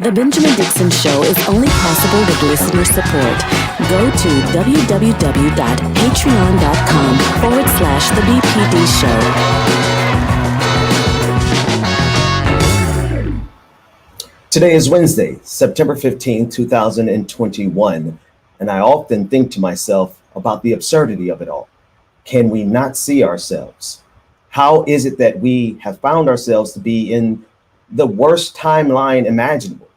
The Benjamin Dixon Show is only possible with listener support. Go to www.patreon.com/The BPD Show. Today is Wednesday, September 15, 2021, and I often think to myself about the absurdity of it all. Can we not see ourselves? How is it that we have found ourselves to be in the worst timeline imaginable,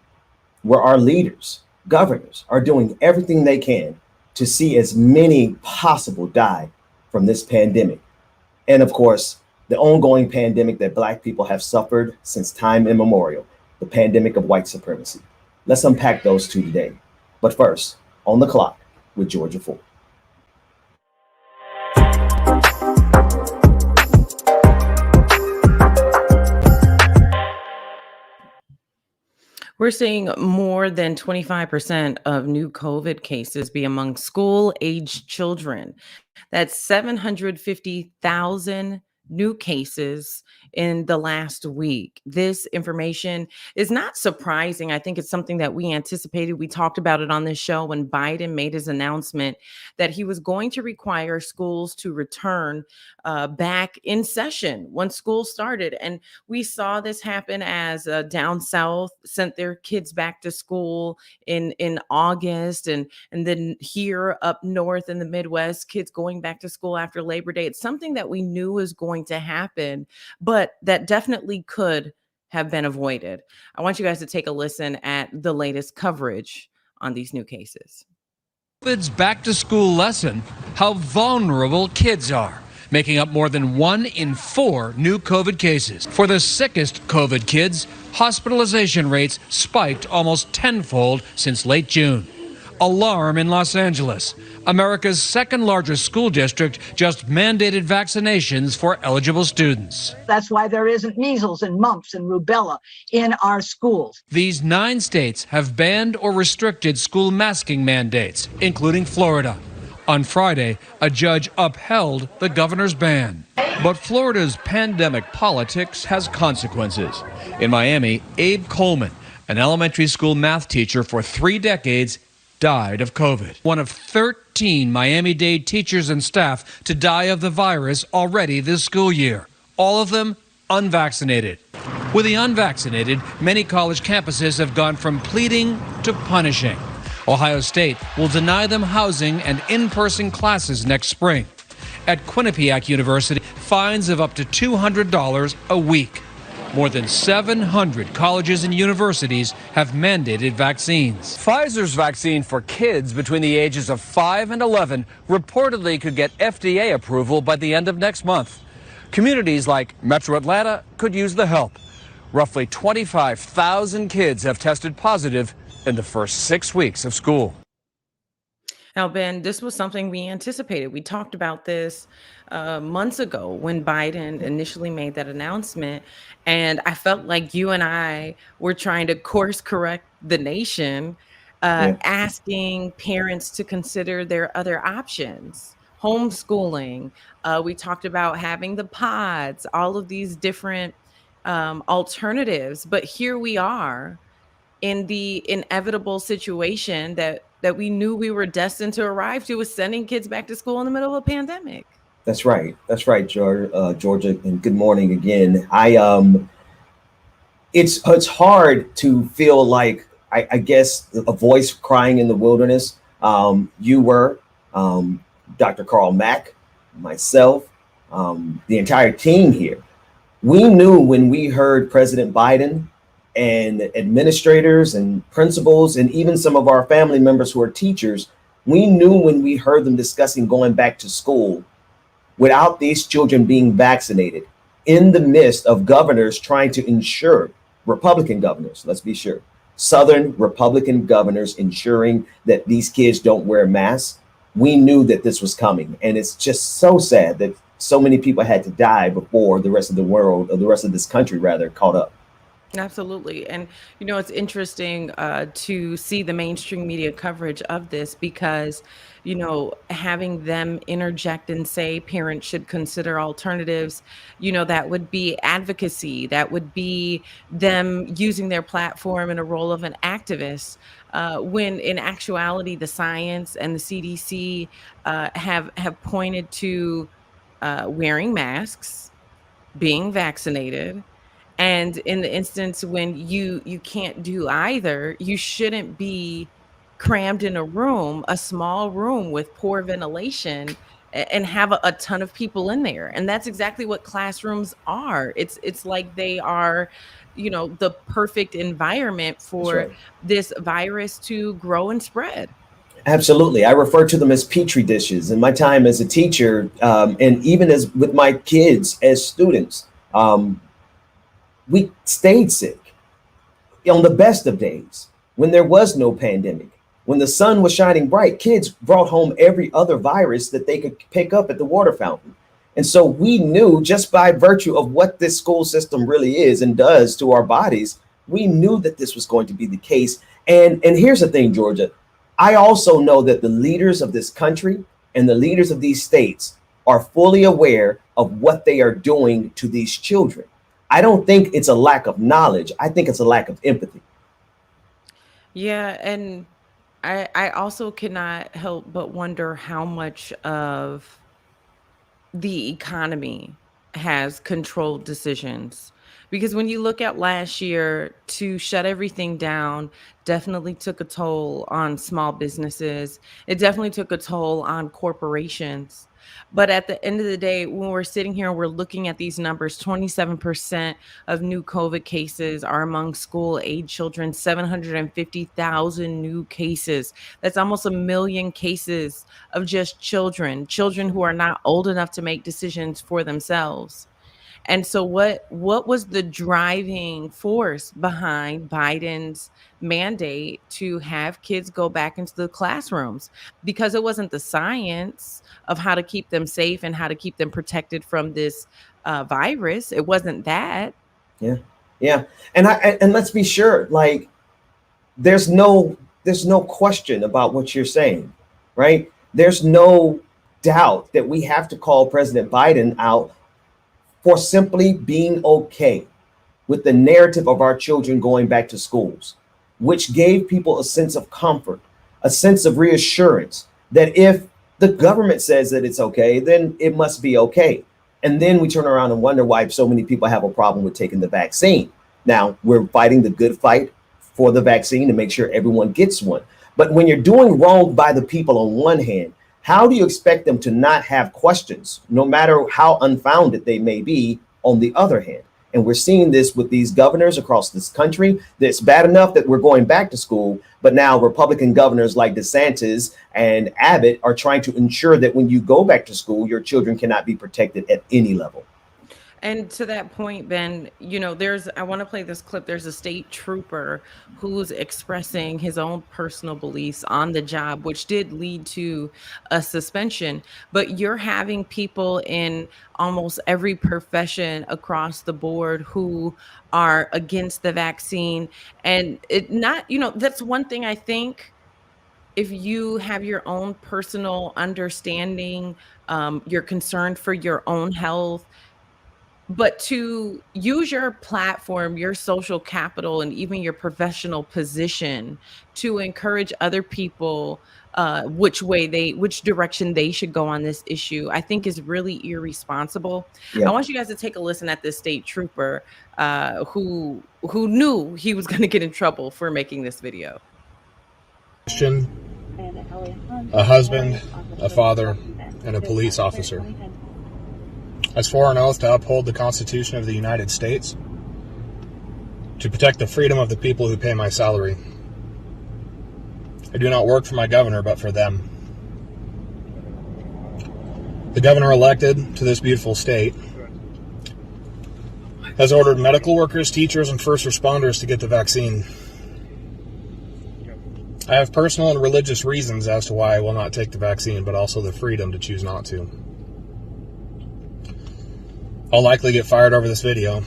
where our leaders, governors, are doing everything they can to see as many possible die from this pandemic? And of course, the ongoing pandemic that Black people have suffered since time immemorial, the pandemic of white supremacy. Let's unpack those two today. But first, on the clock with Georgia Ford. We're seeing more than 25% of new COVID cases be among school-aged children. That's 750,000 new cases in the last week. This information is not surprising. I think it's something that we anticipated. We talked about it on this show when Biden made his announcement that he was going to require schools to return back in session once school started. And we saw this happen as down south sent their kids back to school in August, and then here up north in the Midwest, kids going back to school after Labor Day. It's something that we knew was going to happen, but that definitely could have been avoided. I want you guys to take a listen at the latest coverage on these new cases. COVID's back to school lesson, how vulnerable kids are, making up more than 1 in 4 new COVID cases. For the sickest COVID kids, hospitalization rates spiked almost tenfold since late June. Alarm in Los Angeles. America's second largest school district just mandated vaccinations for eligible students. That's why there isn't measles and mumps and rubella in our schools. These 9 states have banned or restricted school masking mandates, including Florida. On Friday, a judge upheld the governor's ban. But Florida's pandemic politics has consequences. In Miami, Abe Coleman, an elementary school math teacher for 3 decades, died of COVID. One of 13 Miami-Dade teachers and staff to die of the virus already this school year. All of them unvaccinated. With the unvaccinated, many college campuses have gone from pleading to punishing. Ohio State will deny them housing and in-person classes next spring. At Quinnipiac University, fines of up to $200 a week. More than 700 colleges and universities have mandated vaccines. Pfizer's vaccine for kids between the ages of 5 and 11 reportedly could get FDA approval by the end of next month. Communities like Metro Atlanta could use the help. Roughly 25,000 kids have tested positive in the first 6 weeks of school. Now, Ben, this was something we anticipated. We talked about this months ago when Biden initially made that announcement. And I felt like you and I were trying to course correct the nation, asking parents to consider their other options. Homeschooling. We talked about having the pods, all of these different alternatives. But here we are in the inevitable situation that we knew we were destined to arrive to, was sending kids back to school in the middle of a pandemic. That's right, Georgia, and good morning again. It's hard to feel like, I guess, a voice crying in the wilderness. You were, Dr. Carl Mack, myself, the entire team here. We knew when we heard President Biden and administrators and principals and even some of our family members who are teachers, we knew when we heard them discussing going back to school without these children being vaccinated, in the midst of governors trying to ensure, Republican governors, let's be sure, Southern Republican governors ensuring that these kids don't wear masks, we knew that this was coming. And it's just so sad that so many people had to die before the rest of the world, or the rest of this country rather, caught up. Absolutely. And, it's interesting to see the mainstream media coverage of this because, having them interject and say parents should consider alternatives, that would be advocacy. That would be them using their platform in a role of an activist. When in actuality, the science and the CDC have pointed to wearing masks, being vaccinated, and in the instance when you can't do either, you shouldn't be crammed in a room, a small room with poor ventilation, and have a ton of people in there. And that's exactly what classrooms are. It's like they are, the perfect environment That's for right. this virus to grow and spread. Absolutely. I refer to them as petri dishes. In my time as a teacher, and even as with my kids as students, we stayed sick on the best of days when there was no pandemic. When the sun was shining bright, kids brought home every other virus that they could pick up at the water fountain. And so we knew, just by virtue of what this school system really is and does to our bodies, we knew that this was going to be the case. And here's the thing, Georgia. I also know that the leaders of this country and the leaders of these states are fully aware of what they are doing to these children. I don't think it's a lack of knowledge. I think it's a lack of empathy. Yeah, and I also cannot help but wonder how much of the economy has controlled decisions. Because when you look at last year, to shut everything down definitely took a toll on small businesses. It definitely took a toll on corporations. But at the end of the day, when we're sitting here and we're looking at these numbers, 27% of new COVID cases are among school age children, 750,000 new cases. That's almost a million cases of just children who are not old enough to make decisions for themselves. And so what was the driving force behind Biden's mandate to have kids go back into the classrooms? Because it wasn't the science of how to keep them safe and how to keep them protected from this virus. It wasn't that. Yeah. Yeah. And let's be sure, like, there's no question about what you're saying, right? There's no doubt that we have to call President Biden out for simply being okay with the narrative of our children going back to schools, which gave people a sense of comfort, a sense of reassurance that if the government says that it's okay, then it must be okay. And then we turn around and wonder why so many people have a problem with taking the vaccine. Now, we're fighting the good fight for the vaccine to make sure everyone gets one. But when you're doing wrong by the people on one hand, how do you expect them to not have questions, no matter how unfounded they may be, on the other hand? And we're seeing this with these governors across this country. It's bad enough that we're going back to school, but now Republican governors like DeSantis and Abbott are trying to ensure that when you go back to school, your children cannot be protected at any level. And to that point, Ben, I want to play this clip. There's a state trooper who's expressing his own personal beliefs on the job, which did lead to a suspension. But you're having people in almost every profession across the board who are against the vaccine. And that's one thing I think. If you have your own personal understanding, you're concerned for your own health, but to use your platform, your social capital, and even your professional position to encourage other people which direction they should go on this issue, I think is really irresponsible. I Yeah. want you guys to take a listen at this state trooper who knew he was going to get in trouble for making this video. Christian, a husband, a father, and a police officer. I swore an oath to uphold the Constitution of the United States, to protect the freedom of the people who pay my salary. I do not work for my governor, but for them. The governor elected to this beautiful state has ordered medical workers, teachers, and first responders to get the vaccine. I have personal and religious reasons as to why I will not take the vaccine, but also the freedom to choose not to. I'll likely get fired over this video,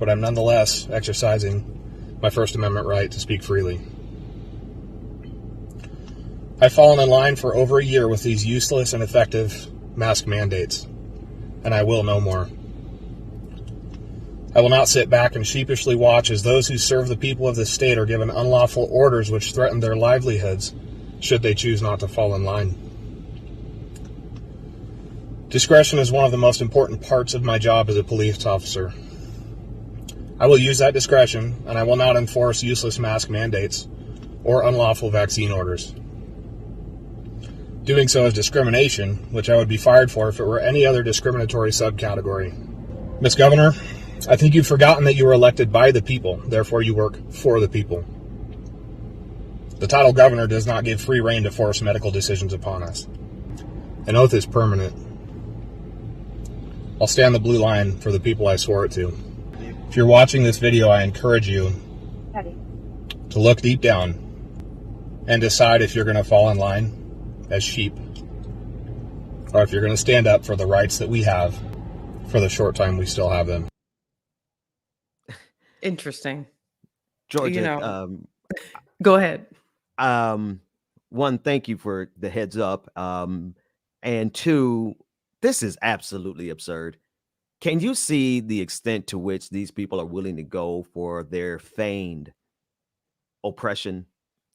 but I'm nonetheless exercising my First Amendment right to speak freely. I've fallen in line for over a year with these useless and ineffective mask mandates, and I will no more. I will not sit back and sheepishly watch as those who serve the people of this state are given unlawful orders which threaten their livelihoods should they choose not to fall in line. Discretion is one of the most important parts of my job as a police officer. I will use that discretion, and I will not enforce useless mask mandates or unlawful vaccine orders. Doing so is discrimination, which I would be fired for if it were any other discriminatory subcategory. Ms. Governor, I think you've forgotten that you were elected by the people, therefore you work for the people. The title governor does not give free rein to force medical decisions upon us. An oath is permanent. I'll stand the blue line for the people I swore it to. If you're watching this video, I encourage you to look deep down and decide if you're going to fall in line as sheep, or if you're going to stand up for the rights that we have for the short time we still have them. Interesting. Georgia, Go ahead. one, thank you for the heads up. And two, this is absolutely absurd. Can you see the extent to which these people are willing to go for their feigned oppression?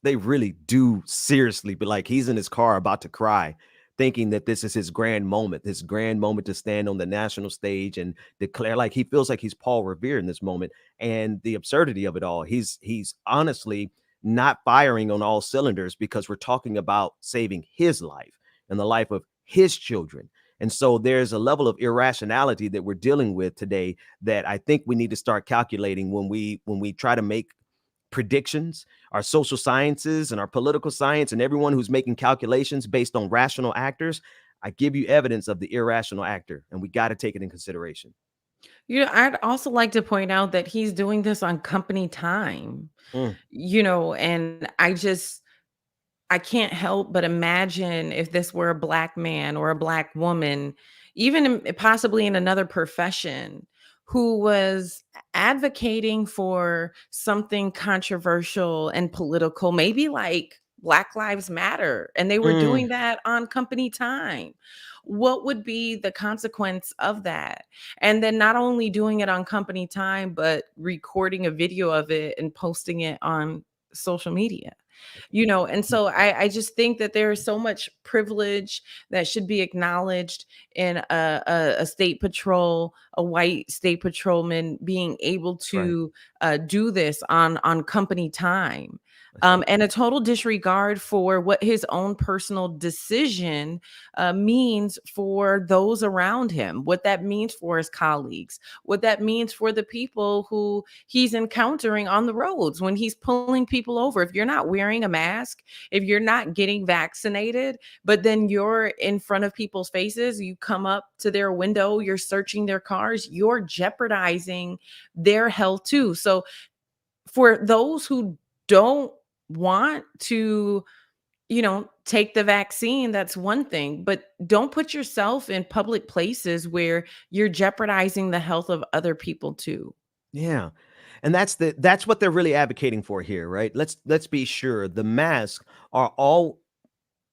They really do seriously, but like he's in his car about to cry, thinking that this is his grand moment to stand on the national stage and declare, like he feels like he's Paul Revere in this moment. And the absurdity of it all, he's honestly not firing on all cylinders because we're talking about saving his life and the life of his children. And so there's a level of irrationality that we're dealing with today that I think we need to start calculating when we try to make predictions. Our social sciences and our political science and everyone who's making calculations based on rational actors, I give you evidence of the irrational actor, and we got to take it in consideration. I'd also like to point out that he's doing this on company time, Mm. and I can't help but imagine if this were a Black man or a Black woman, even possibly in another profession, who was advocating for something controversial and political, maybe like Black Lives Matter, and they were doing that on company time. What would be the consequence of that? And then not only doing it on company time, but recording a video of it and posting it on social media. And so I just think that there is so much privilege that should be acknowledged in a state patrol, a white state patrolman being able That's right. to do this on company time. That's right. And a total disregard for what his own personal decision means for those around him, what that means for his colleagues, what that means for the people who he's encountering on the roads when he's pulling people over. If you're not wearing a mask, if you're not getting vaccinated, but then you're in front of people's faces, you come up to their window, you're searching their cars, you're jeopardizing their health too. So for those who don't want to take the vaccine, that's one thing, but don't put yourself in public places where you're jeopardizing the health of other people too. Yeah. And that's what they're really advocating for here, right? Let's be sure the masks are all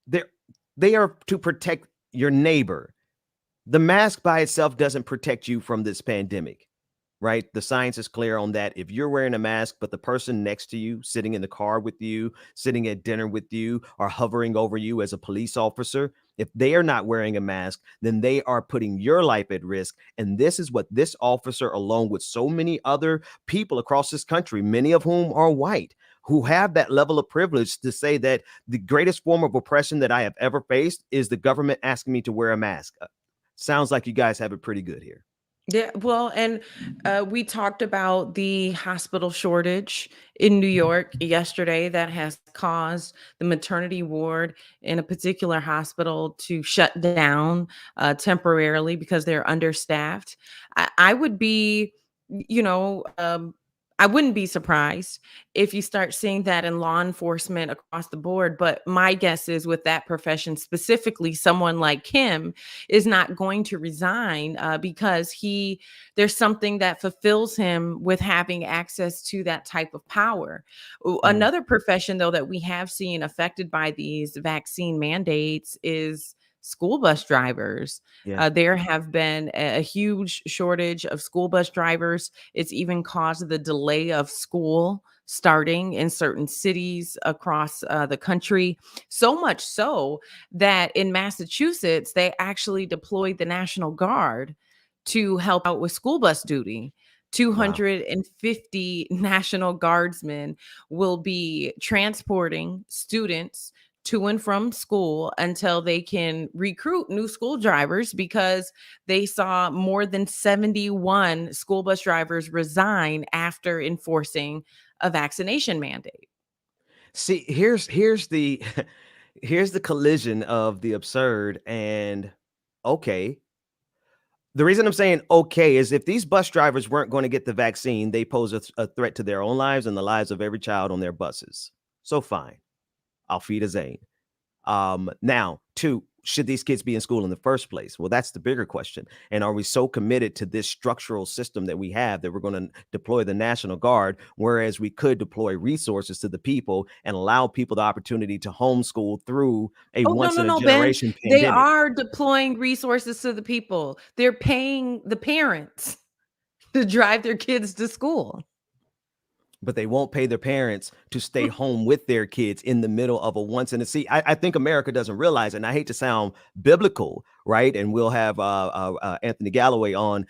they are to protect your neighbor. The mask by itself doesn't protect you from this pandemic. Right? The science is clear on that. If you're wearing a mask, but the person next to you, sitting in the car with you, sitting at dinner with you, or hovering over you as a police officer, if they are not wearing a mask, then they are putting your life at risk. And this is what this officer, along with so many other people across this country, many of whom are white, who have that level of privilege to say that the greatest form of oppression that I have ever faced is the government asking me to wear a mask. Sounds like you guys have it pretty good here. Yeah, well, and we talked about the hospital shortage in New York yesterday that has caused the maternity ward in a particular hospital to shut down temporarily because they're understaffed. I would be, I wouldn't be surprised if you start seeing that in law enforcement across the board. But my guess is with that profession specifically, someone like him is not going to resign because there's something that fulfills him with having access to that type of power. Mm, Another profession, though, that we have seen affected by these vaccine mandates is school bus drivers. yeah. There have been a huge shortage of school bus drivers. It's even caused the delay of school starting in certain cities across the country. So much so that in Massachusetts, they actually deployed the National Guard to help out with school bus duty. Wow. 250 National Guardsmen will be transporting students to and from school until they can recruit new school drivers because they saw more than 71 school bus drivers resign after enforcing a vaccination mandate. See, here's the here's the collision of the absurd and okay. The reason I'm saying okay is if these bus drivers weren't going to get the vaccine, they pose a threat to their own lives and the lives of every child on their buses. So fine. Auf Wiedersehen. Now, two, should these kids be in school in the first place? Well, that's the bigger question. And are we so committed to this structural system that we have that we're going to deploy the National Guard, whereas we could deploy resources to the people and allow people the opportunity to homeschool through a Oh, no, once no, in a no, Ben. generation They pandemic? are deploying resources to the people. They're paying the parents to drive their kids to school. But they won't pay their parents to stay home with their kids in the middle of a once in a see. I think America doesn't realize, and I hate to sound biblical, right? And we'll have Anthony Galloway on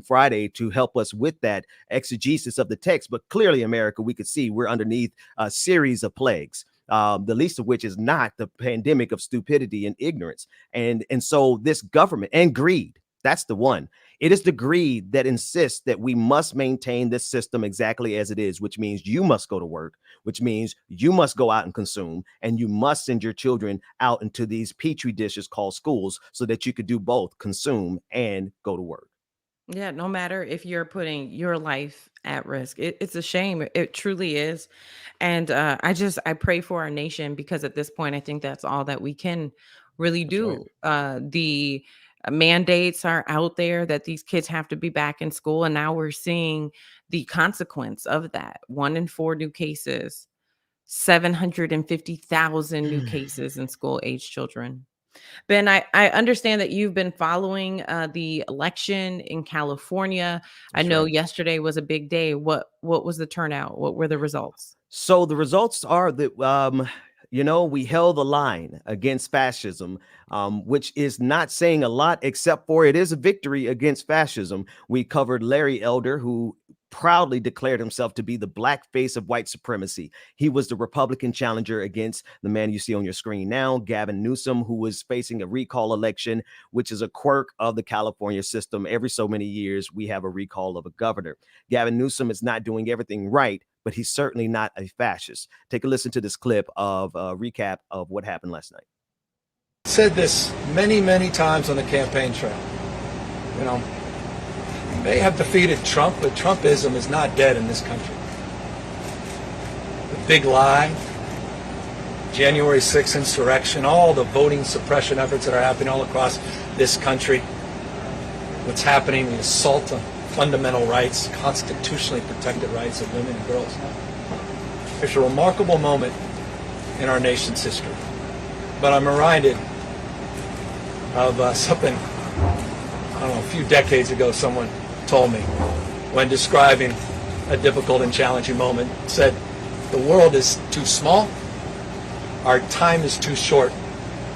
Friday to help us with that exegesis of the text. But clearly, America, we could see we're underneath a series of plagues. The least of which is not the pandemic of stupidity and ignorance. And so this government and greed, that's the one. It is the greed that insists that we must maintain this system exactly as it is, which means you must go to work, which means you must go out and consume, and you must send your children out into these petri dishes called schools so that you could do both, consume and go to work. Yeah, no matter if you're putting your life at risk. It's a shame. It truly is. And I pray for our nation because at this point, I think that's all that we can really That's right. do. The mandates are out there that these kids have to be back in school. And now we're seeing the consequence of that. 1 in 4 new cases, 750,000 new cases in school age children. Ben, I understand that you've been following the election in California. I That's know right. yesterday was a big day. What was the turnout? What were the results? So the results are that we held the line against fascism, which is not saying a lot, except for it is a victory against fascism. We covered Larry Elder, who proudly declared himself to be the black face of white supremacy. He was the Republican challenger against the man you see on your screen now, Gavin Newsom, who was facing a recall election, which is a quirk of the California system. Every so many years, we have a recall of a governor. Gavin Newsom is not doing everything right, but he's certainly not a fascist. Take a listen to this clip of a recap of what happened last night. Said this many, many times on the campaign trail. You know, they have defeated Trump, but Trumpism is not dead in this country. The big lie, January 6th insurrection, all the voting suppression efforts that are happening all across this country, what's happening, the assault on fundamental rights, constitutionally protected rights of women and girls. It's a remarkable moment in our nation's history. But I'm reminded of something, I don't know, a few decades ago someone told me when describing a difficult and challenging moment, said, the world is too small, our time is too short,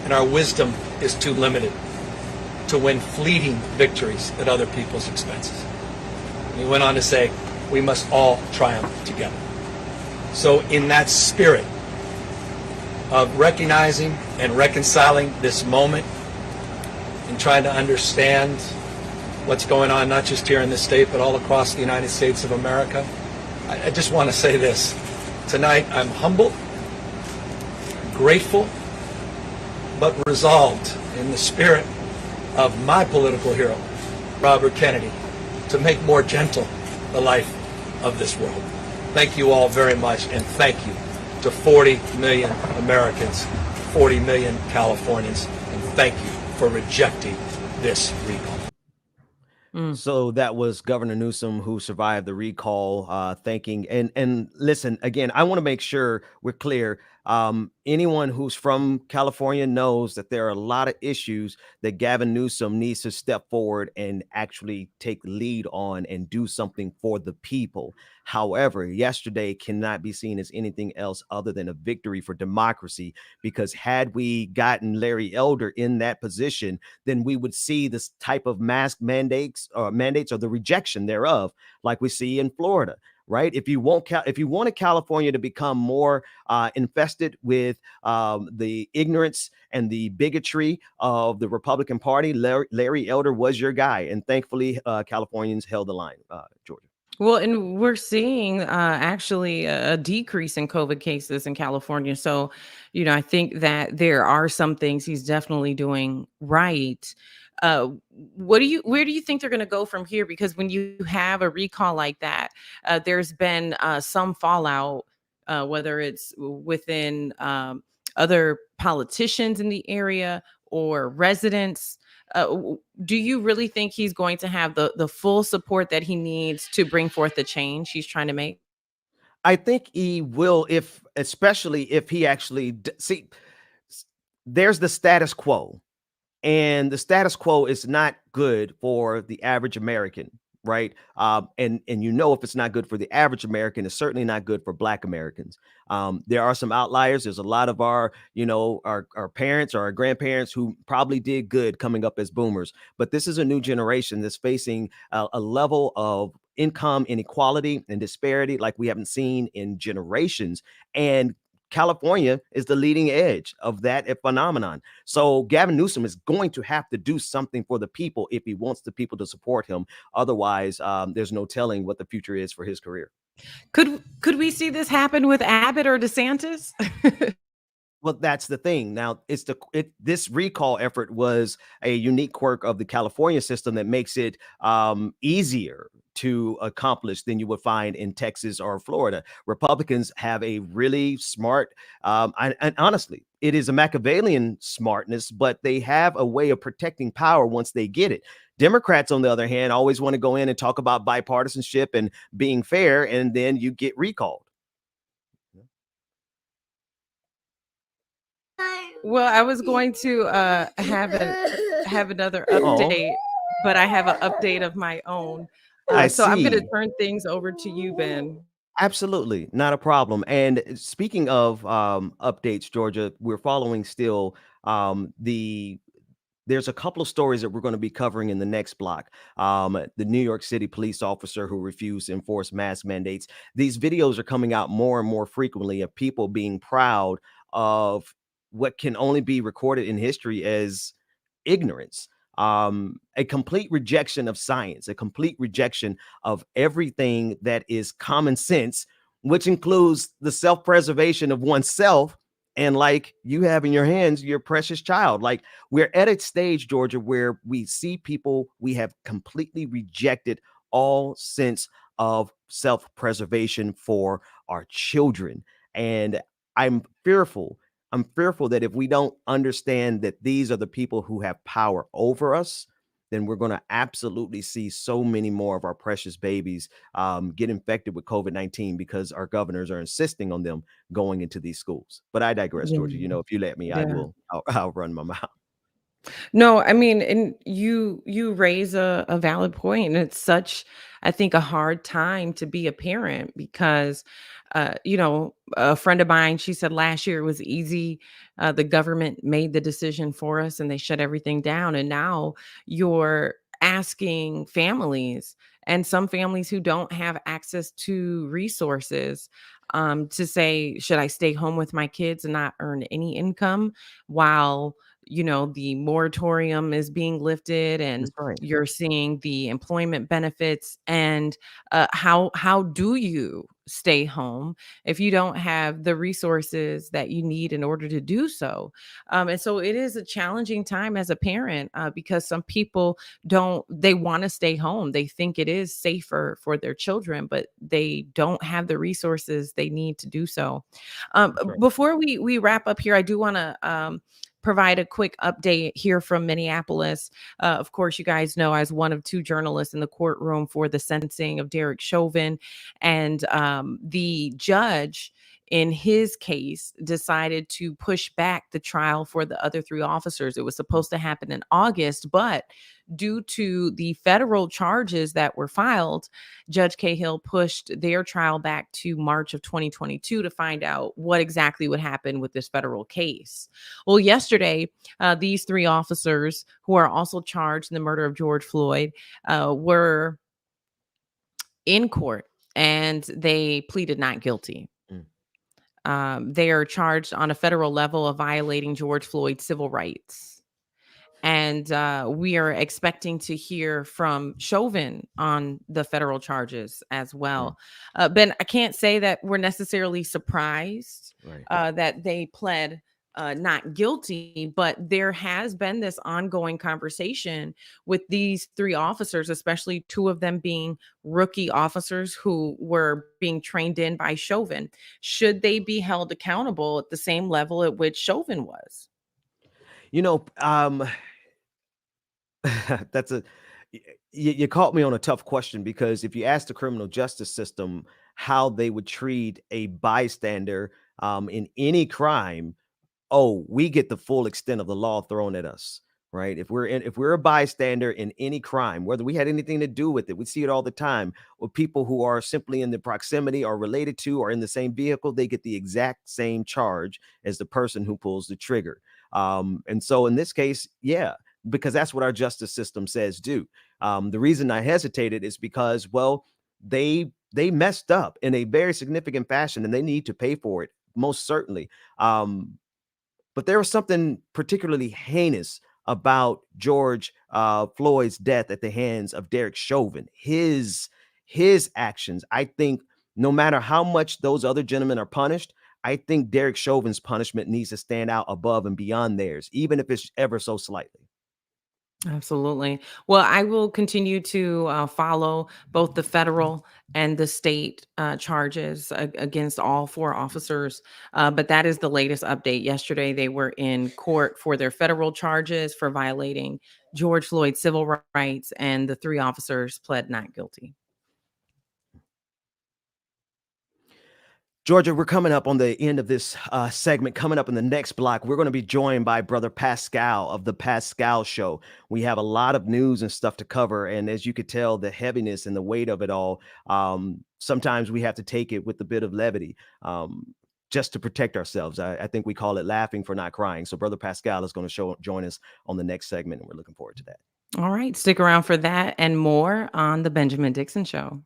and our wisdom is too limited to win fleeting victories at other people's expenses. He went on to say, we must all triumph together. So in that spirit of recognizing and reconciling this moment and trying to understand what's going on, not just here in this state, but all across the United States of America, I just want to say this. Tonight, I'm humbled, grateful, but resolved in the spirit of my political hero, Robert Kennedy, to make more gentle the life of this world. Thank you all very much, and thank you to 40 million Americans, 40 million Californians, and thank you for rejecting this recall. So that was Governor Newsom, who survived the recall, thanking and listen again. I want to make sure we're clear. Anyone who's from California knows that there are a lot of issues that Gavin Newsom needs to step forward and actually take lead on and do something for the people. However, yesterday cannot be seen as anything else other than a victory for democracy, because had we gotten Larry Elder in that position, then we would see this type of mask mandates or the rejection thereof, like we see in Florida. Right? If you wanted California to become more infested with the ignorance and the bigotry of the Republican Party, Larry Elder was your guy, and thankfully, Californians held the line. Georgia. Well, and we're seeing actually a decrease in COVID cases in California. So, I think that there are some things he's definitely doing right. Where do you think they're going to go from here? Because when you have a recall like that, there's been some fallout, whether it's within other politicians in the area or residents. Do you really think he's going to have the full support that he needs to bring forth the change he's trying to make? I think he will, especially if he actually see. There's the status quo. And the status quo is not good for the average American, right? And if it's not good for the average American, it's certainly not good for Black Americans. There are some outliers. There's a lot of our parents or our grandparents who probably did good coming up as boomers, but this is a new generation that's facing a level of income inequality and disparity like we haven't seen in generations. And California is the leading edge of that phenomenon. So Gavin Newsom is going to have to do something for the people if he wants the people to support him. Otherwise, there's no telling what the future is for his career. Could we see this happen with Abbott or DeSantis? Well, that's the thing. Now, this recall effort was a unique quirk of the California system that makes it easier to accomplish than you would find in Texas or Florida. Republicans have a really smart, and honestly, it is a Machiavellian smartness, but they have a way of protecting power once they get it. Democrats, on the other hand, always want to go in and talk about bipartisanship and being fair, and then you get recalled. Well, I was going to have another update, but I have an update of my own. So I'm going to turn things over to you, Ben. Absolutely, not a problem. And speaking of updates, Georgia, we're following still there's a couple of stories that we're going to be covering in the next block. The New York City police officer who refused to enforce mask mandates. These videos are coming out more and more frequently of people being proud of what can only be recorded in history as ignorance. A complete rejection of science, a complete rejection of everything that is common sense, which includes the self-preservation of oneself. And like you have in your hands, your precious child. Like we're at a stage, Georgia, where we see people, we have completely rejected all sense of self-preservation for our children. And I'm fearful that if we don't understand that these are the people who have power over us, then we're going to absolutely see so many more of our precious babies get infected with COVID-19 because our governors are insisting on them going into these schools. But I digress, Georgia. If you let me, I'll run my mouth. No, I mean, and you raise a valid point, and it's such, I think, a hard time to be a parent because, a friend of mine, she said last year it was easy. The government made the decision for us, and they shut everything down. And now you're asking families, and some families who don't have access to resources, to say, should I stay home with my kids and not earn any income while the moratorium is being lifted, and That's right. you're seeing the employment benefits. And how do you stay home if you don't have the resources that you need in order to do so? And so it is a challenging time as a parent, because some people they want to stay home. They think it is safer for their children, but they don't have the resources they need to do so. Right. Before we wrap up here, I do want to provide a quick update here from Minneapolis. Of course, you guys know I was one of two journalists in the courtroom for the sentencing of Derek Chauvin, and the judge in his case decided to push back the trial for the other three officers. It was supposed to happen in August, but due to the federal charges that were filed, Judge Cahill pushed their trial back to March of 2022 to find out what exactly would happen with this federal case. Well, yesterday, these three officers, who are also charged in the murder of George Floyd, were in court, and they pleaded not guilty. They are charged on a federal level of violating George Floyd's civil rights. And we are expecting to hear from Chauvin on the federal charges as well. Ben, I can't say that we're necessarily surprised that they pled not guilty, but there has been this ongoing conversation with these three officers, especially two of them being rookie officers who were being trained in by Chauvin. Should they be held accountable at the same level at which Chauvin was? That's you caught me on a tough question, because if you ask the criminal justice system how they would treat a bystander in any crime, we get the full extent of the law thrown at us, right? If we're a bystander in any crime, whether we had anything to do with it, we see it all the time with people who are simply in the proximity or related to or in the same vehicle. They get the exact same charge as the person who pulls the trigger. And so in this case, because that's what our justice system says do. The reason I hesitated is because, they messed up in a very significant fashion, and they need to pay for it, most certainly. But there was something particularly heinous about George Floyd's death at the hands of Derek Chauvin. His actions, I think, no matter how much those other gentlemen are punished, I think Derek Chauvin's punishment needs to stand out above and beyond theirs, even if it's ever so slightly. Absolutely. Well, I will continue to follow both the federal and the state charges against all four officers. But that is the latest update. Yesterday, they were in court for their federal charges for violating George Floyd's civil rights, and the three officers pled not guilty. Georgia, we're coming up on the end of this segment. Coming up in the next block, we're going to be joined by Brother Pascal of the Pascal Show. We have a lot of news and stuff to cover, and as you could tell, the heaviness and the weight of it all, sometimes we have to take it with a bit of levity just to protect ourselves. I think we call it laughing for not crying. So Brother Pascal is going to join us on the next segment, and we're looking forward to that. All right, stick around for that and more on the Benjamin Dixon Show.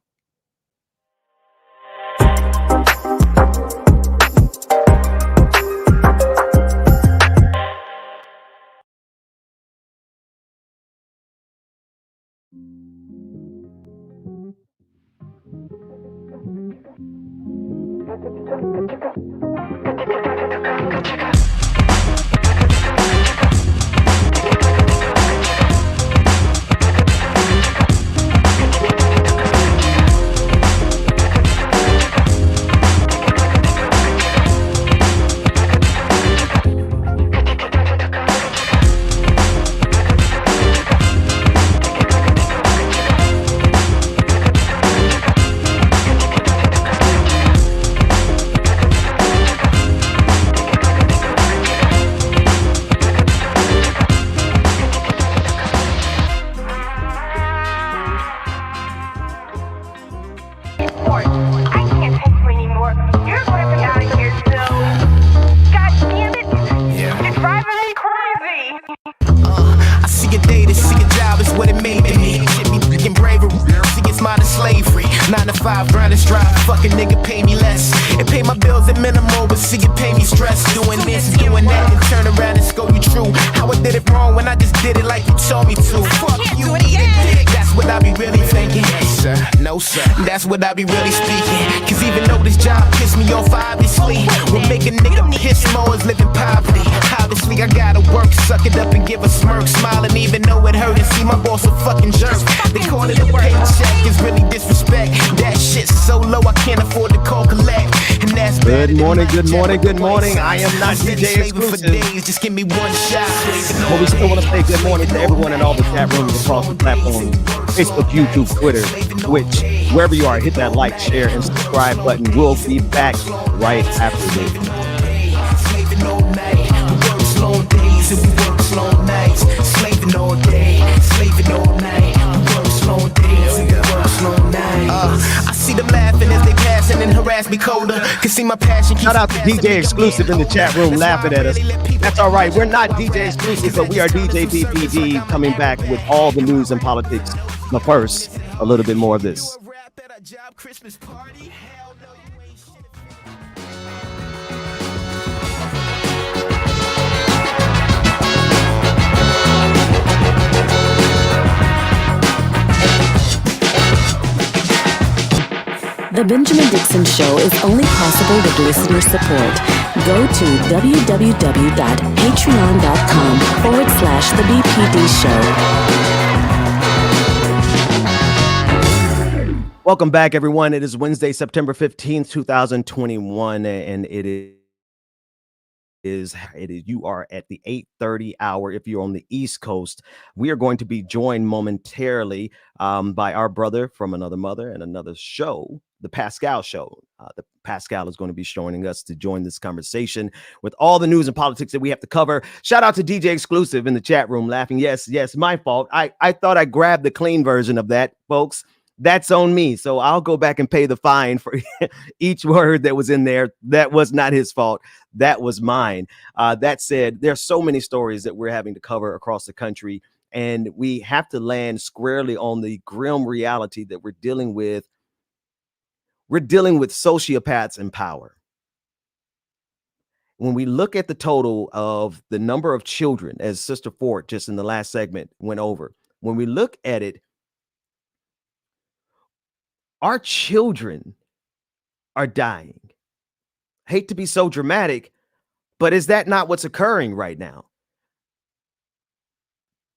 See you pay me stress doing this, doing that, and turn around and scold you true. How I did it wrong when I just did it like you told me to. Fuck you, eat a dick. That's what I be really thinking. Sir, no sir, that's what I be really speaking. Cause even though this job pissed me off, obviously, what make a nigga piss more is living poverty. Obviously, I gotta work, suck it up and give a smirk, smiling even though it hurt and see my boss a fucking jerk. They call it a paycheck, it's really disrespect. That shit's so low I can't afford to call collect. And that's Good morning, good morning, good morning. I am not DJ Exclusive. Just give me one shot. But we still want to say good morning to everyone in all the chat rooms across the platform. Facebook, YouTube, Twitter, Twitch, wherever you are, hit that like, share, and subscribe button. We'll be back right after this. Slaving all night, we work long days and we work long nights. Slaving all day, slaving all night, we work long days and we work long nights. I see them laughing as they passing and harass me colder. Can see my passion. Shout out to DJ Exclusive in the chat room laughing at us. That's all right. We're not DJ Exclusive, but we are DJ BPD coming back with all the news and politics. But first, a little bit more of this. The Benjamin Dixon Show is only possible with listener support. Go to www.patreon.com/The BPD Show. Welcome back, everyone. It is Wednesday, September 15th, 2021, and it is you are at the 8:30 hour. If you're on the East Coast, we are going to be joined momentarily by our brother from another mother and another show, the Pascal Show. The Pascal is going to be joining us to join this conversation with all the news and politics that we have to cover. Shout out to DJ Exclusive in the chat room laughing. Yes, my fault. I thought I grabbed the clean version of that, folks. That's on me. So I'll go back and pay the fine for each word that was in there. That was not his fault. That was mine. That said, there's so many stories that we're having to cover across the country, and we have to land squarely on the grim reality that we're dealing with. We're dealing with sociopaths in power. When we look at the total of the number of children, as Sister Ford just in the last segment went over, when we look at it, our children are dying. Hate to be so dramatic, but is that not what's occurring right now?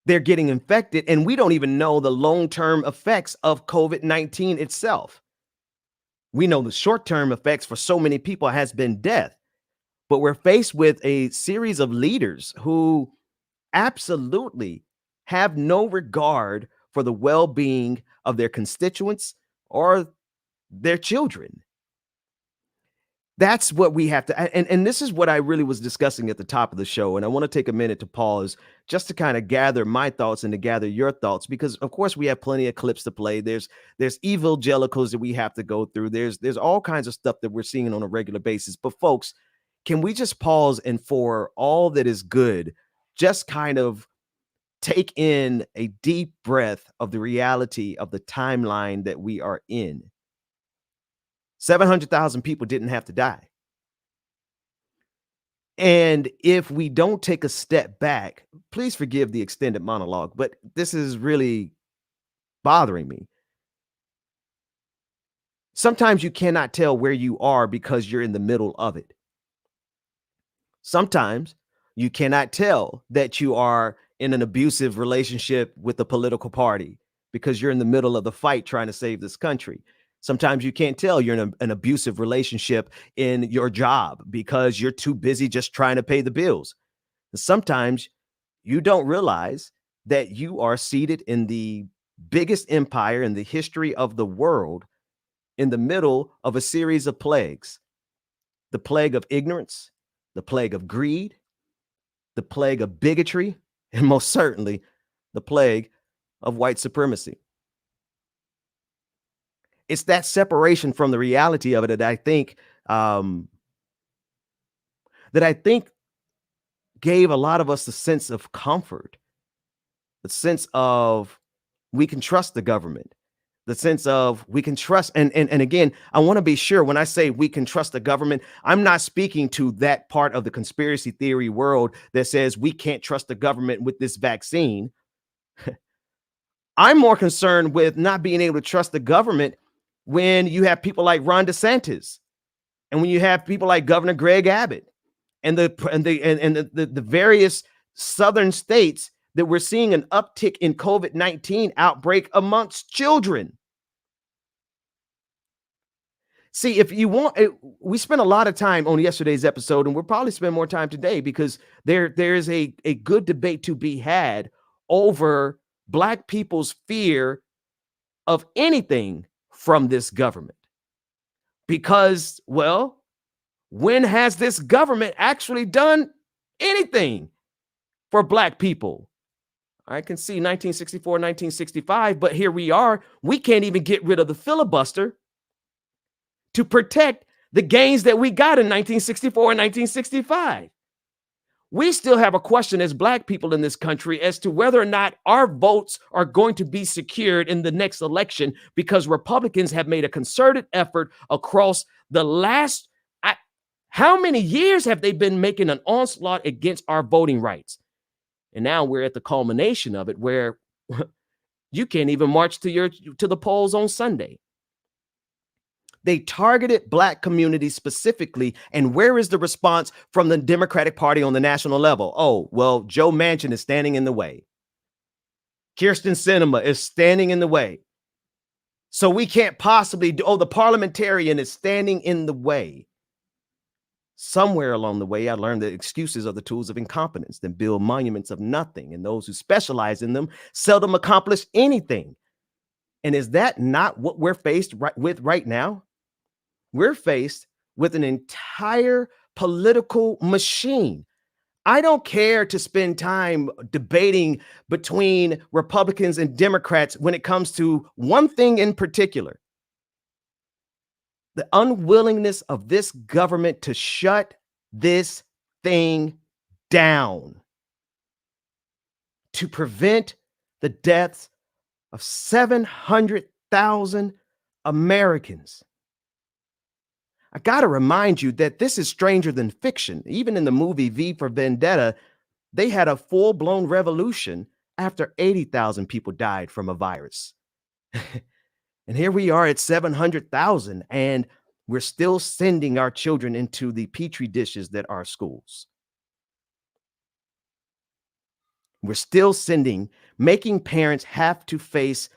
They're getting infected, and we don't even know the long-term effects of COVID-19 itself. We know the short-term effects for so many people has been death, but we're faced with a series of leaders who absolutely have no regard for the well-being of their constituents or their children. That's what we have to, and this is what I really was discussing at the top of the show. And I want to take a minute to pause just to kind of gather my thoughts and to gather your thoughts, because of course we have plenty of clips to play. There's evangelicals that we have to go through. There's all kinds of stuff that we're seeing on a regular basis. But folks, can we just pause and for all that is good, just kind of take in a deep breath of the reality of the timeline that we are in. 700,000 people didn't have to die. And if we don't take a step back, please forgive the extended monologue, but this is really bothering me. Sometimes you cannot tell where you are because you're in the middle of it. Sometimes you cannot tell that you are in an abusive relationship with a political party because you're in the middle of the fight trying to save this country. Sometimes you can't tell you're in an abusive relationship in your job because you're too busy just trying to pay the bills. Sometimes you don't realize that you are seated in the biggest empire in the history of the world in the middle of a series of plagues. The plague of ignorance, the plague of greed, the plague of bigotry, and most certainly the plague of white supremacy. It's that separation from the reality of it that I think gave a lot of us a sense of comfort, the sense of we can trust the government. the sense of we can trust. And again, I want to be sure when I say we can trust the government, I'm not speaking to that part of the conspiracy theory world that says we can't trust the government with this vaccine. I'm more concerned with not being able to trust the government when you have people like Ron DeSantis and when you have people like Governor Greg Abbott and the various southern states that we're seeing an uptick in COVID-19 outbreak amongst children. See, if you want, we spent a lot of time on yesterday's episode, and we'll probably spend more time today because there is a good debate to be had over Black people's fear of anything from this government. Because, well, when has this government actually done anything for Black people? I can see 1964, 1965, but here we are. We can't even get rid of the filibuster to protect the gains that we got in 1964 and 1965. We still have a question as Black people in this country as to whether or not our votes are going to be secured in the next election, because Republicans have made a concerted effort across the last, how many years have they been making an onslaught against our voting rights? And now we're at the culmination of it where you can't even march to the polls on Sunday. They targeted Black communities specifically. And where is the response from the Democratic Party on the national level? Oh, well, Joe Manchin is standing in the way. Kyrsten Sinema is standing in the way. So we can't possibly the parliamentarian is standing in the way. Somewhere along the way, I learned that excuses are the tools of incompetence that build monuments of nothing, and those who specialize in them seldom accomplish anything. And is that not what we're faced with right now? We're faced with an entire political machine. I don't care to spend time debating between Republicans and Democrats when it comes to one thing in particular: the unwillingness of this government to shut this thing down, to prevent the deaths of 700,000 Americans. I got to remind you that this is stranger than fiction. Even in the movie V for Vendetta, they had a full-blown revolution after 80,000 people died from a virus. And here we are at 700,000, and we're still sending our children into the petri dishes that are schools. We're still making parents have to face.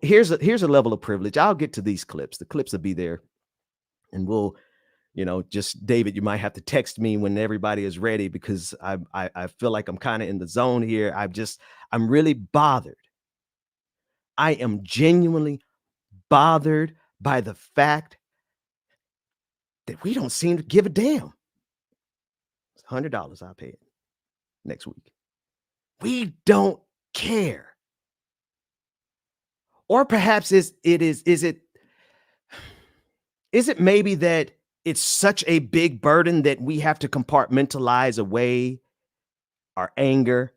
Here's a level of privilege. I'll get to these clips. The clips will be there, and we'll, just David, you might have to text me when everybody is ready, because I feel like I'm kind of in the zone here. I'm really bothered. I am genuinely bothered by the fact that we don't seem to give a damn. It's $100. I'll pay it next week. We don't care. Or perhaps is it maybe that it's such a big burden that we have to compartmentalize away our anger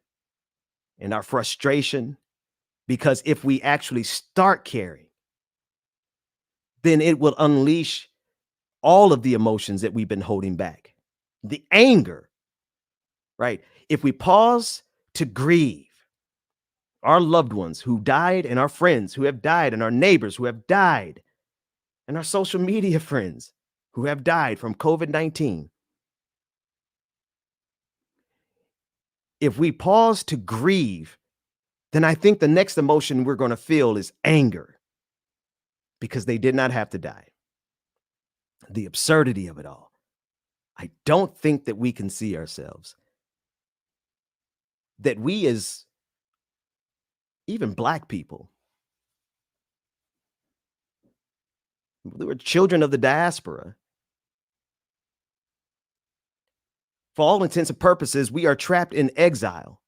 and our frustration? Because if we actually start caring, then it will unleash all of the emotions that we've been holding back. The anger, right? If we pause to grieve our loved ones who died, and our friends who have died, and our neighbors who have died, and our social media friends who have died from COVID-19. If we pause to grieve, then I think the next emotion we're going to feel is anger, because they did not have to die. The absurdity of it all. I don't think that we can see ourselves, that we as even Black people, we were children of the diaspora. For all intents and purposes, we are trapped in exile,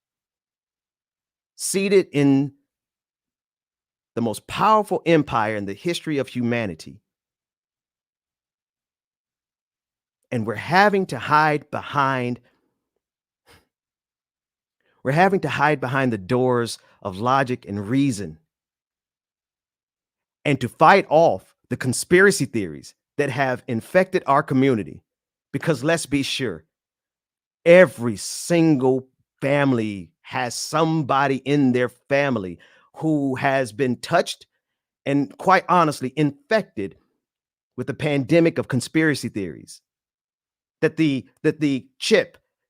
seated in the most powerful empire in the history of humanity. And we're having to hide behind the doors of logic and reason and to fight off the conspiracy theories that have infected our community. Because let's be sure, every single family has somebody in their family who has been touched and, quite honestly, infected with the pandemic of conspiracy theories. That the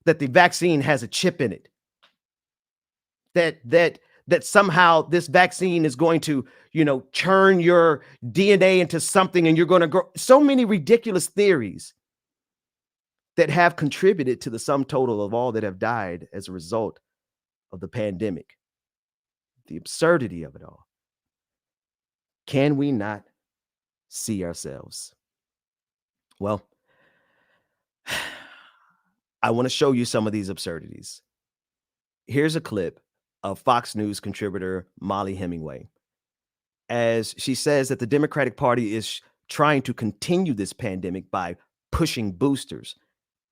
vaccine has a chip in it. That somehow this vaccine is going to, turn your DNA into something and you're going to grow. So many ridiculous theories that have contributed to the sum total of all that have died as a result of the pandemic. The absurdity of it all. Can we not see ourselves? Well, I want to show you some of these absurdities. Here's a clip of Fox News contributor Molly Hemingway, as she says that the Democratic Party is trying to continue this pandemic by pushing boosters.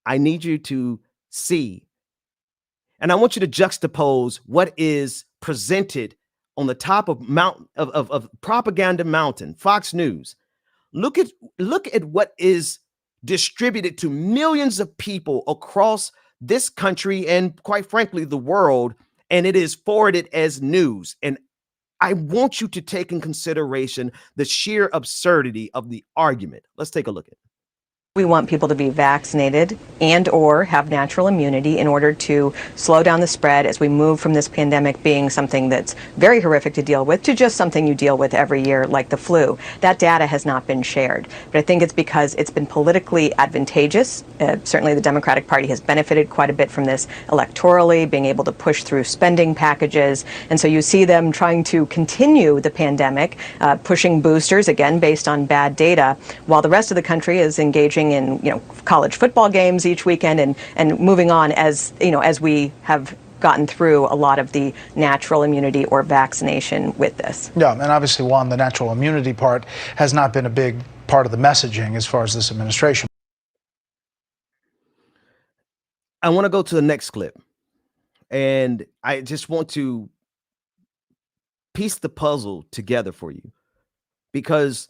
I need you to see, and I want you to juxtapose what is presented on the top of propaganda mountain, Fox News. Look at what is distributed to millions of people across this country and, quite frankly, the world, and it is forwarded as news. And I want you to take in consideration the sheer absurdity of the argument. Let's take a look at it. We want people to be vaccinated and or have natural immunity in order to slow down the spread as we move from this pandemic being something that's very horrific to deal with to just something you deal with every year like the flu. That data has not been shared. But I think it's because it's been politically advantageous. Certainly the Democratic Party has benefited quite a bit from this electorally, being able to push through spending packages. And so you see them trying to continue the pandemic, pushing boosters, again, based on bad data, while the rest of the country is engaging in college football games each weekend and moving on as we have gotten through a lot of the natural immunity or vaccination with this. Yeah, and obviously, Juan, the natural immunity part has not been a big part of the messaging as far as this administration. I want to go to the next clip, and I just want to piece the puzzle together for you, because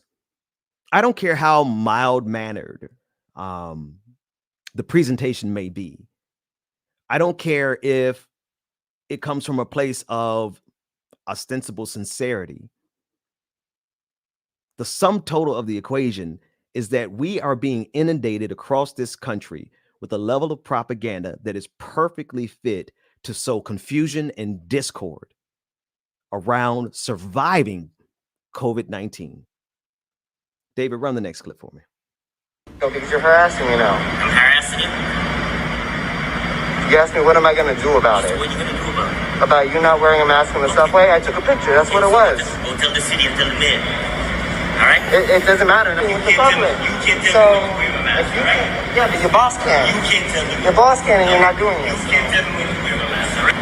I don't care how mild-mannered the presentation may be. I don't care if it comes from a place of ostensible sincerity. The sum total of the equation is that we are being inundated across this country with a level of propaganda that is perfectly fit to sow confusion and discord around surviving COVID-19. David, run the next clip for me. Okay, because you're harassing me now. I'm harassing you? You asked me what am I going to do about it? What are you going to do about it? About you not wearing a mask in the subway? I took a picture. That's what it was. Go tell the city and tell the mayor. All right? It doesn't matter. You can't tell me when to wear a mask, all right? Yeah, but your boss can. You can't tell me. Your boss can, and you're not doing it. You can't tell me when to wear a mask, all right?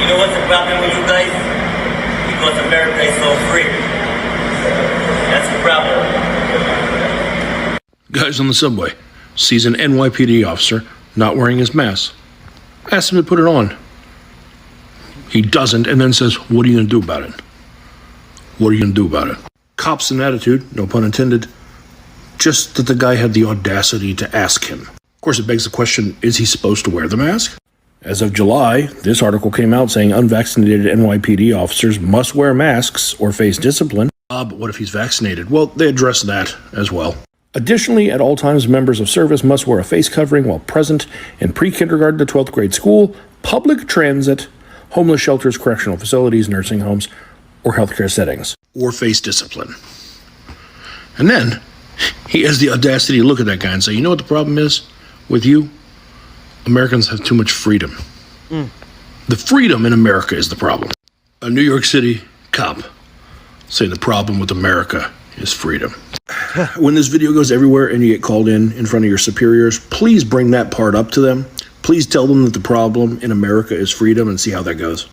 You know what's the problem with you guys? Because America is so free. That's the problem. Guys on the subway sees an NYPD officer not wearing his mask. Asks him to put it on. He doesn't, and then says, what are you going to do about it? What are you going to do about it? Cops an attitude, no pun intended, just that the guy had the audacity to ask him. Of course, it begs the question, is he supposed to wear the mask? As of July, this article came out saying unvaccinated NYPD officers must wear masks or face discipline. But what if he's vaccinated? Well, they address that as well. Additionally, at all times, members of service must wear a face covering while present in pre-kindergarten to 12th grade school, public transit, homeless shelters, correctional facilities, nursing homes, or healthcare settings, or face discipline. And then he has the audacity to look at that guy and say, you know what the problem is with you? Americans have too much freedom. The freedom in America is the problem. A New York City cop say the problem with America is freedom. When this video goes everywhere and you get called in front of your superiors, please bring that part up to them. Please tell them that the problem in America is freedom and see how that goes.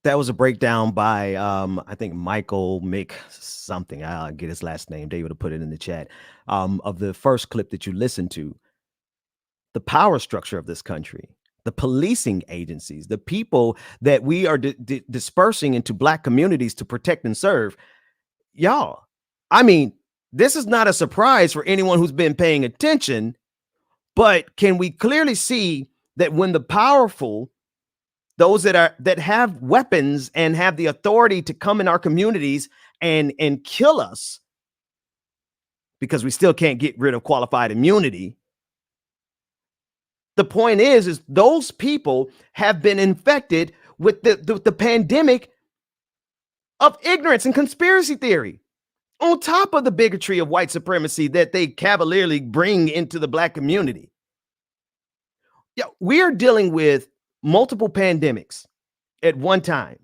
That was a breakdown by, I think, Michael Mick something. I'll get his last name. David will put it in the chat. Of the first clip that you listened to. The power structure of this country, the policing agencies, the people that we are dispersing into Black communities to protect and serve. y'all, I mean, this is not a surprise for anyone who's been paying attention, but can we clearly see that when the powerful, those that have weapons and have the authority to come in our communities and kill us, because we still can't get rid of qualified immunity. The point is those people have been infected with the pandemic of ignorance and conspiracy theory, on top of the bigotry of white supremacy that they cavalierly bring into the Black community. Yeah, we are dealing with multiple pandemics at one time.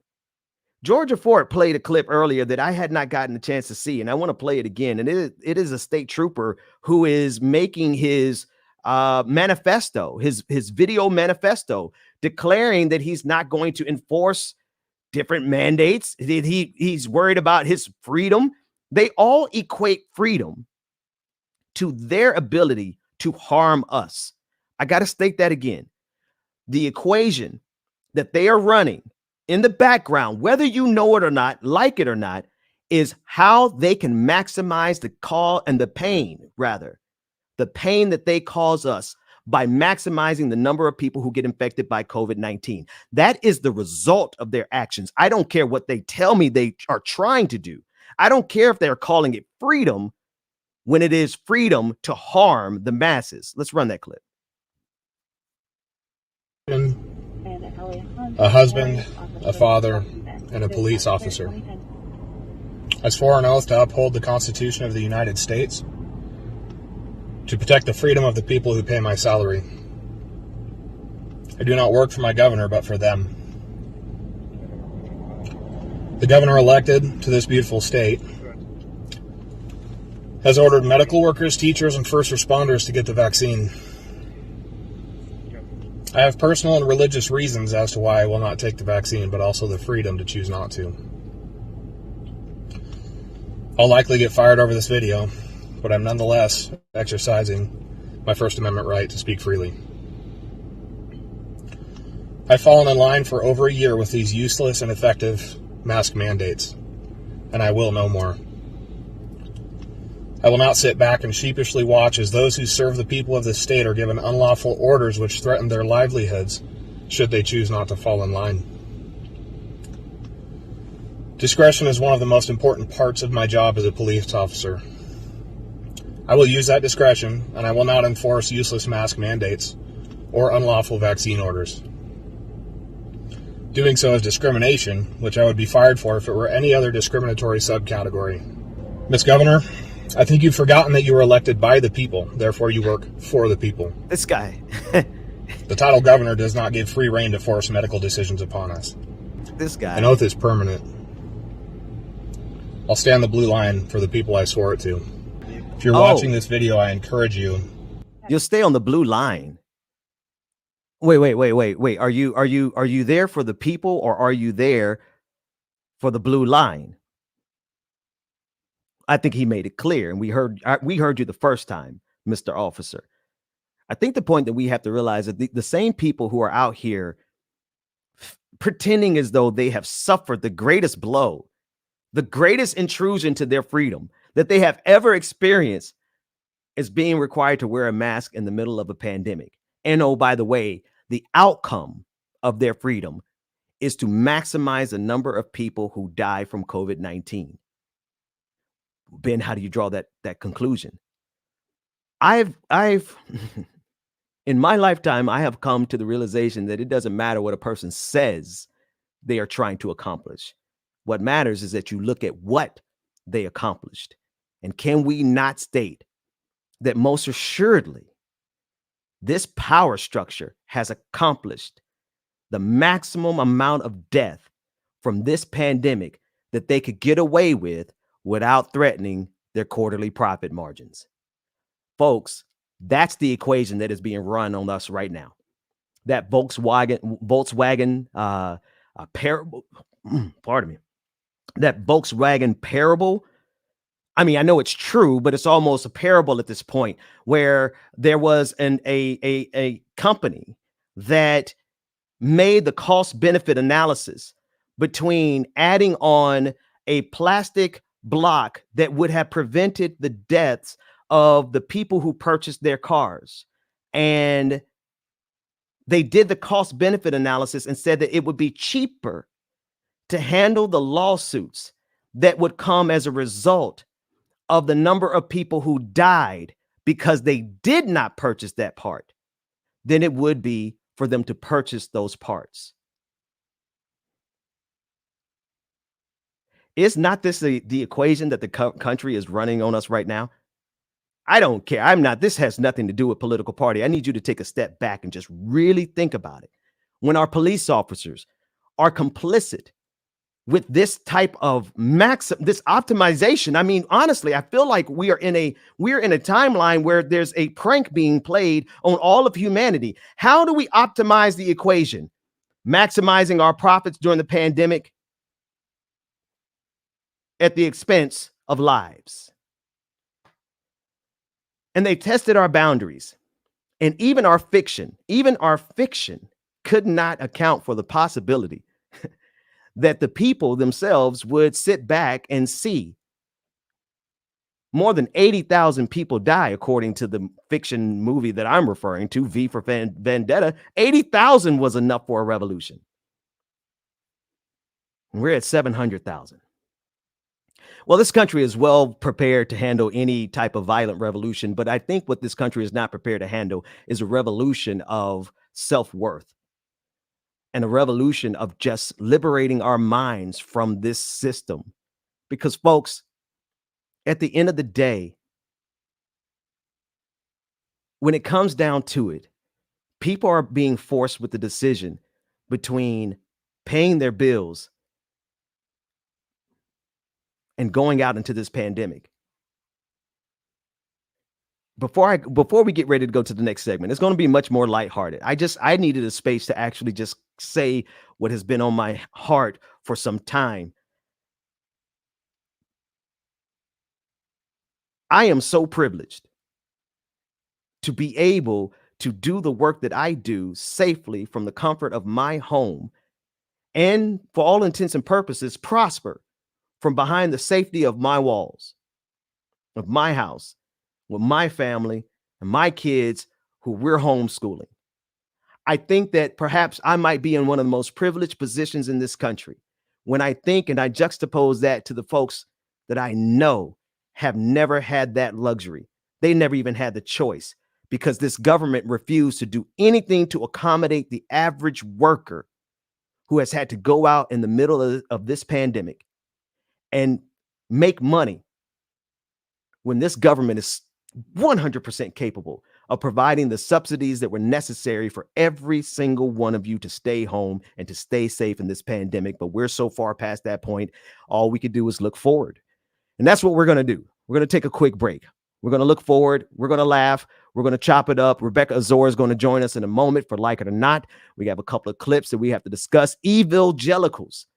Georgia Ford played a clip earlier that I had not gotten a chance to see, and I want to play it again. And it is a state trooper who is making his manifesto, his video manifesto, declaring that he's not going to enforce different mandates. He's worried about his freedom. They all equate freedom to their ability to harm us. I got to state that again. The equation that they are running in the background, whether you know it or not, like it or not, is how they can maximize the call and the pain, rather, the pain that they cause us by maximizing the number of people who get infected by COVID-19. That is the result of their actions. I don't care what they tell me they are trying to do. I don't care if they're calling it freedom when it is freedom to harm the masses. Let's run that clip. A husband, a father, and a police officer. I swore an oath to uphold the Constitution of the United States, to protect the freedom of the people who pay my salary. I do not work for my governor, but for them. The governor elected to this beautiful state has ordered medical workers, teachers, and first responders to get the vaccine. I have personal and religious reasons as to why I will not take the vaccine, but also the freedom to choose not to. I'll likely get fired over this video, but I'm nonetheless exercising my First Amendment right to speak freely. I've fallen in line for over a year with these useless and ineffective mask mandates, and I will no more. I will not sit back and sheepishly watch as those who serve the people of this state are given unlawful orders which threaten their livelihoods should they choose not to fall in line. Discretion is one of the most important parts of my job as a police officer. I will use that discretion, and I will not enforce useless mask mandates or unlawful vaccine orders. Doing so is discrimination, which I would be fired for if it were any other discriminatory subcategory. Ms. Governor, I think you've forgotten that you were elected by the people, therefore you work for the people. This guy. The title governor does not give free rein to force medical decisions upon us. This guy. An oath is permanent. I'll stand the blue line for the people I swore it to. If you're watching this video, I encourage you. You'll stay on the blue line. Wait. Are you there for the people, or are you there for the blue line? I think he made it clear, and we heard you the first time, Mr. Officer. I think the point that we have to realize is the same people who are out here pretending as though they have suffered the greatest blow, the greatest intrusion to their freedom that they have ever experienced, is being required to wear a mask in the middle of a pandemic. And oh, by the way, the outcome of their freedom is to maximize the number of people who die from COVID-19. Ben, how do you draw that conclusion? I've in my lifetime, I have come to the realization that it doesn't matter what a person says they are trying to accomplish. What matters is that you look at what they accomplished. And can we not state that most assuredly this power structure has accomplished the maximum amount of death from this pandemic that they could get away with without threatening their quarterly profit margins? Folks, that's the equation that is being run on us right now. That Volkswagen parable, pardon me, that Volkswagen parable. I mean, I know it's true, but it's almost a parable at this point, where there was a company that made the cost benefit analysis between adding on a plastic block that would have prevented the deaths of the people who purchased their cars. And they did the cost benefit analysis and said that it would be cheaper to handle the lawsuits that would come as a result of the number of people who died because they did not purchase that part than it would be for them to purchase those parts. Is not this the equation that the country is running on us right now? I don't care. This has nothing to do with political party. I need you to take a step back and just really think about it. When our police officers are complicit with this type of this optimization, I mean, honestly, I feel like we're in a timeline where there's a prank being played on all of humanity. How do we optimize the equation? Maximizing our profits during the pandemic at the expense of lives. And they tested our boundaries, and even our fiction could not account for the possibility that the people themselves would sit back and see more than 80,000 people die, according to the fiction movie that I'm referring to, V for Vendetta. 80,000 was enough for a revolution. We're at 700,000. Well, this country is well prepared to handle any type of violent revolution, but I think what this country is not prepared to handle is a revolution of self-worth and a revolution of just liberating our minds from this system. Because, folks, at the end of the day, when it comes down to it, people are being forced with the decision between paying their bills and going out into this pandemic. Before we get ready to go to the next segment, it's going to be much more lighthearted. I needed a space to actually just say what has been on my heart for some time. I am so privileged to be able to do the work that I do safely from the comfort of my home, and for all intents and purposes, prosper from behind the safety of my walls, of my house, with my family and my kids who we're homeschooling. I think that perhaps I might be in one of the most privileged positions in this country when I think and I juxtapose that to the folks that I know have never had that luxury. They never even had the choice because this government refused to do anything to accommodate the average worker who has had to go out in the middle of this pandemic and make money when this government is 100% capable of providing the subsidies that were necessary for every single one of you to stay home and to stay safe in this pandemic. But we're so far past that point, all we could do is look forward. And that's what we're going to do. We're going to take a quick break. We're going to look forward. We're going to laugh. We're going to chop it up. Rebecca Azor is going to join us in a moment for Like It or Not. We have a couple of clips that we have to discuss. Evangelicals.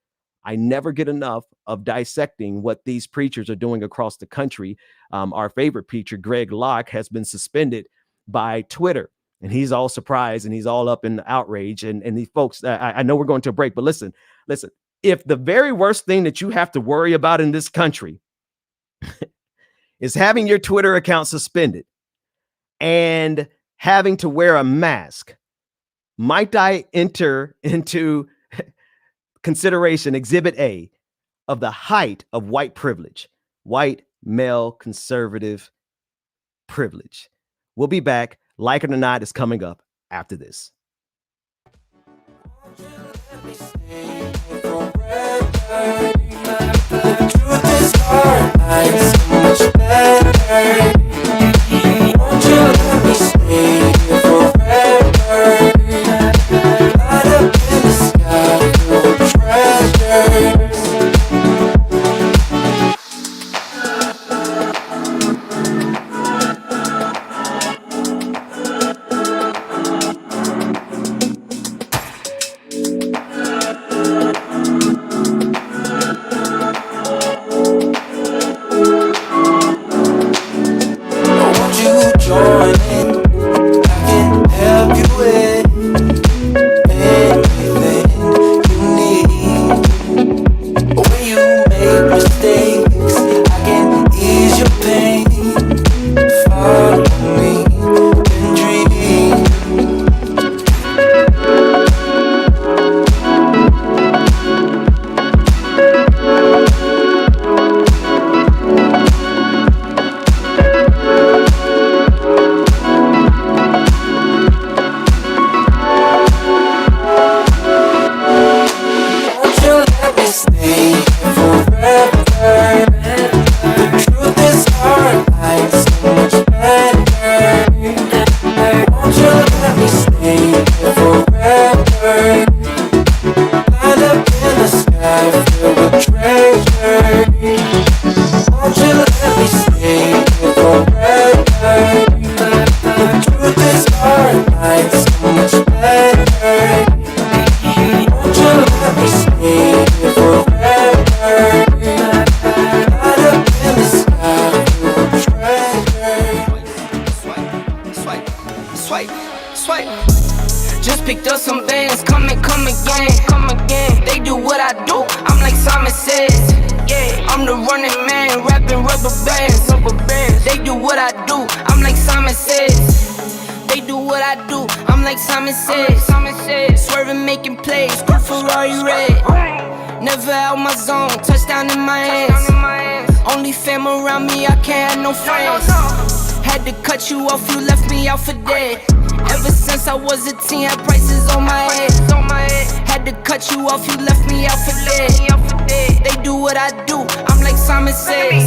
I never get enough of dissecting what these preachers are doing across the country. Our favorite preacher, Greg Locke, has been suspended by Twitter, and he's all surprised and he's all up in outrage. And these folks, I know we're going to a break, but listen, if the very worst thing that you have to worry about in this country is having your Twitter account suspended and having to wear a mask, might I enter into consideration Exhibit A of the height of white privilege, white male conservative privilege. We'll be back. Like It or Not is coming up after this. swipe, swipe. Just picked up some bands, come again, come again. They do what I do, I'm like Simon Says. Yeah, I'm the running man, rapping rubber bands, rubber bands. They do what I do, I'm like Simon Says. They do what I do, I'm like Simon Says. Swerving, making plays, good Ferrari red. Never out my zone, touchdown in my hands. Only fam around me, I can't have no friends. Had to cut you off, you left me out for dead. Ever since I was a teen, had prices on my head. Had to cut you off, you left me out for dead. They do what I do, I'm like Simon Says.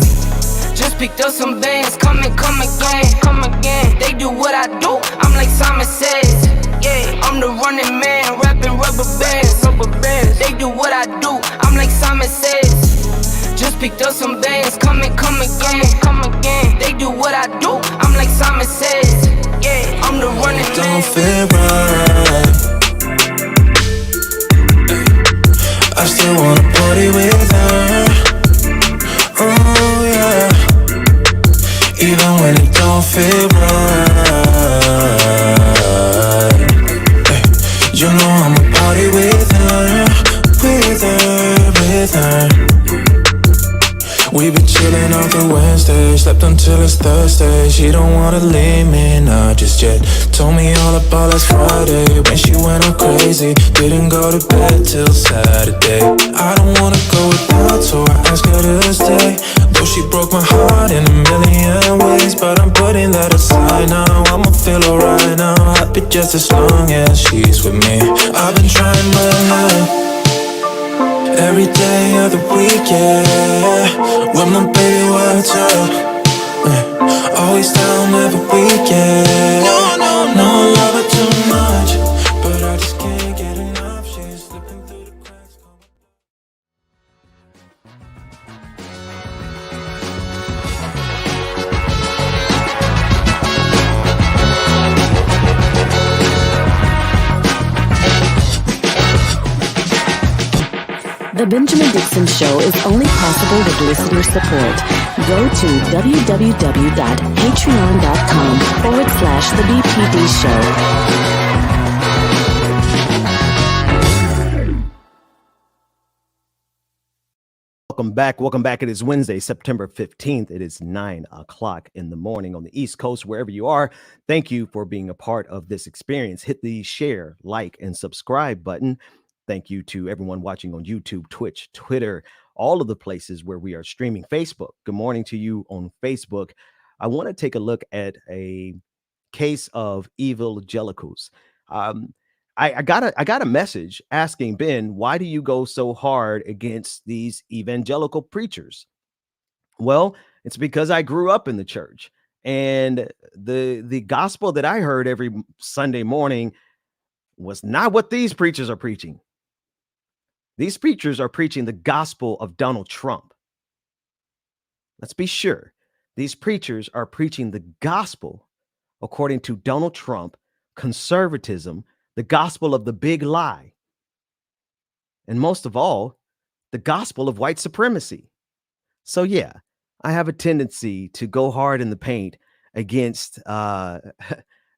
Just picked up some bands, come again, come again. They do what I do, I'm like Simon Says. Yeah, I'm the running man, rapping rubber bands, rubber bands. They do what I do, I'm like Simon Says. Just picked up some bands, come again, come again. They do what I do, I'm like Simon Says. Yeah, I'm the running man. Don't feel right. I still wanna party with her. Oh yeah. Even when it don't feel right. You know I'ma party with her, with her, with her. We been chillin' off the Wednesday, slept until it's Thursday. She don't wanna leave me, not just yet. Told me all about last Friday, when she went all crazy. Didn't go to bed till Saturday. I don't wanna go without, so I asked her to stay. Though she broke my heart in a million ways, but I'm putting that aside now. I'ma feel alright now, happy just as long as she's with me. I've been trying my luck every day of the week, yeah. With my baby, what's up? Always down every weekend. No, I love her too much, but I just can't get enough. She's slipping through the cracks. The Benjamin Dixon Show is only possible with listener support. Go to www.patreon.com/The BPD Show. Welcome back. It is Wednesday, September 15th. It is 9 o'clock in the morning on the East Coast, wherever you are. Thank you for being a part of this experience. Hit the share, like, and subscribe button. Thank you to everyone watching on YouTube, Twitch, Twitter, all of the places where we are streaming. Facebook, good morning to you on Facebook. I want to take a look at a case of evangelicals. I got a message asking, Ben, why do you go so hard against these evangelical preachers? Well, it's because I grew up in the church, and the gospel that I heard every Sunday morning was not what these preachers are preaching. These preachers are preaching the gospel of Donald Trump. Let's be sure. These preachers are preaching the gospel according to Donald Trump, conservatism, the gospel of the big lie, and most of all, the gospel of white supremacy. So yeah, I have a tendency to go hard in the paint against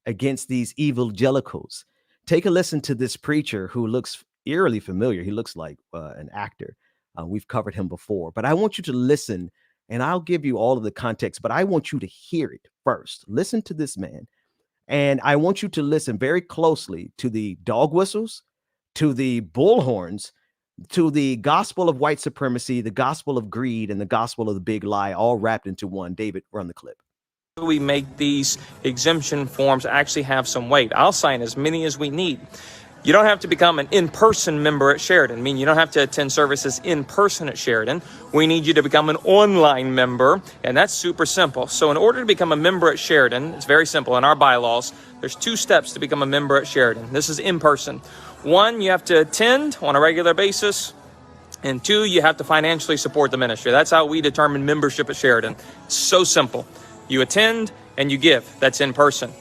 against these evangelicals. Take a listen to this preacher who looks eerily familiar. He looks like an actor. We've covered him before, but I want you to listen, and I'll give you all of the context, but I want you to hear it first. Listen to this man, and I want you to listen very closely to the dog whistles, to the bullhorns, to the gospel of white supremacy, the gospel of greed, and the gospel of the big lie, all wrapped into one. David, run the clip. We make these exemption forms actually have some weight. I'll sign as many as we need. You don't have to become an in-person member at Sheridan. I mean, you don't have to attend services in person at Sheridan. We need you to become an online member, and that's super simple. So in order to become a member at Sheridan, it's very simple. In our bylaws, there's 2 steps to become a member at Sheridan. This is in person. 1, you have to attend on a regular basis. And 2, you have to financially support the ministry. That's how we determine membership at Sheridan. It's so simple. You attend and you give. That's in person.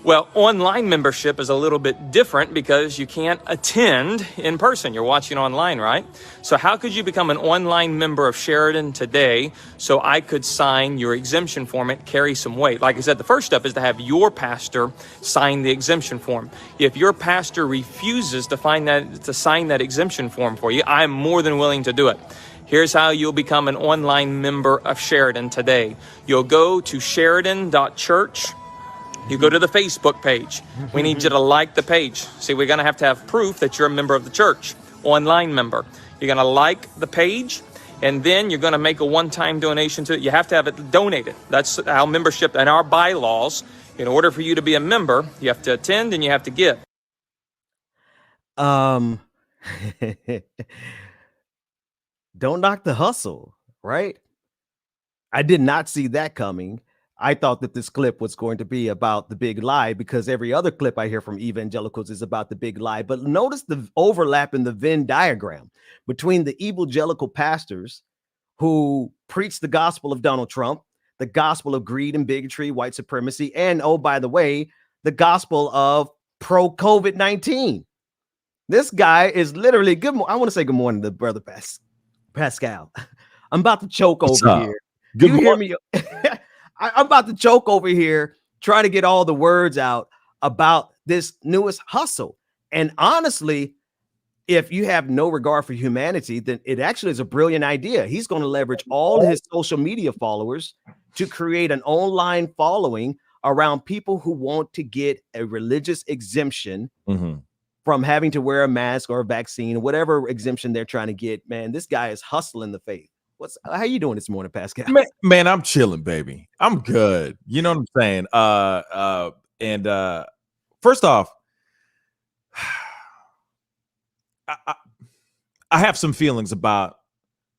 Well, online membership is a little bit different because you can't attend in person. You're watching online, right? So how could you become an online member of Sheridan today so I could sign your exemption form and carry some weight? Like I said, the first step is to have your pastor sign the exemption form. If your pastor refuses to sign that exemption form for you, I'm more than willing to do it. Here's how you'll become an online member of Sheridan today. You'll go to sheridan.church. You go to the Facebook page. We need you to like the page. See, we're going to have proof that you're a member of the church, online member. You're going to like the page, and then you're going to make a one-time donation to it. You have to have it donated. That's our membership and our bylaws. In order for you to be a member, you have to attend and you have to give. Don't knock the hustle, right? I did not see that coming. I thought that this clip was going to be about the big lie because every other clip I hear from evangelicals is about the big lie. But notice the overlap in the Venn diagram between the evangelical pastors who preach the gospel of Donald Trump, the gospel of greed and bigotry, white supremacy, and, oh, by the way, the gospel of pro-COVID-19. This guy is literally good. I want to say good morning to brother Pascal. I'm about to choke over here. Good you morning. Hear me? I'm about to choke over here trying to get all the words out about this newest hustle. And honestly, if you have no regard for humanity, then it actually is a brilliant idea. He's going to leverage all his social media followers to create an online following around people who want to get a religious exemption from having to wear a mask or a vaccine, or whatever exemption they're trying to get. Man, this guy is hustling the faith. How you doing this morning, Pascal? Man, I'm chilling, baby. I'm good. You know what I'm saying? First off, I have some feelings about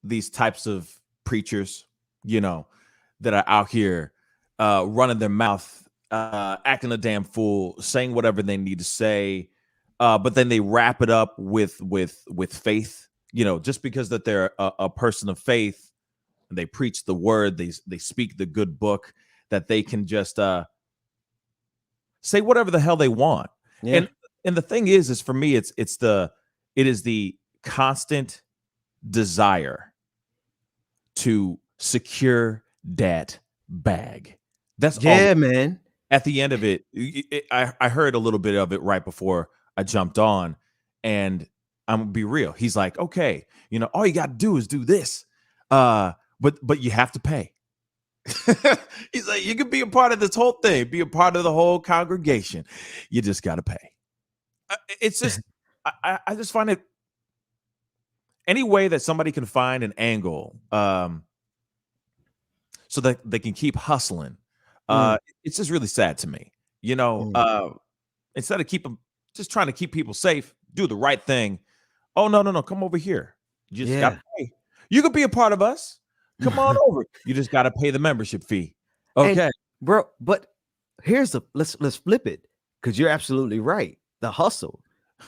these types of preachers, that are out here running their mouth, acting a damn fool, saying whatever they need to say, but then they wrap it up with faith. Just because that they're a person of faith and they preach the word, they speak the good book, that they can just say whatever the hell they want. Yeah. And the thing is for me, it is the constant desire to secure that bag. That's all. Man. At the end of it, I heard a little bit of it right before I jumped on, and I'm gonna be real. He's like, okay, all you got to do is do this, but you have to pay. He's like, you can be a part of this whole thing, be a part of the whole congregation. You just got to pay. It's just, I just find it any way that somebody can find an angle, so that they can keep hustling. It's just really sad to me. Instead of just trying to keep people safe, do the right thing. Oh, no, come over here. You just gotta pay. You could be a part of us. Come on over. You just gotta pay the membership fee. Okay. And, bro, but let's flip it, because you're absolutely right. The hustle.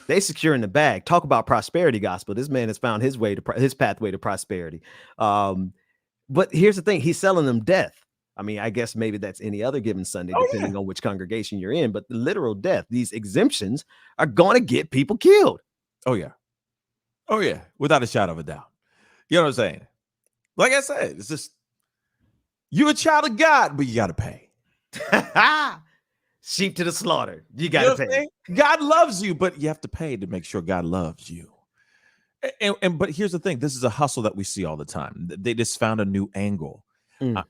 They securing the bag. Talk about prosperity gospel. This man has found his pathway to prosperity. But here's the thing. He's selling them death. I mean, I guess maybe that's any other given Sunday, depending on which congregation you're in. But the literal death, these exemptions are going to get people killed. Oh, yeah. Without a shadow of a doubt. You know what I'm saying? Like I said, it's just, you're a child of God, but you got to pay. Sheep to the slaughter. You got to pay. God loves you, but you have to pay to make sure God loves you. But here's the thing. This is a hustle that we see all the time. They just found a new angle.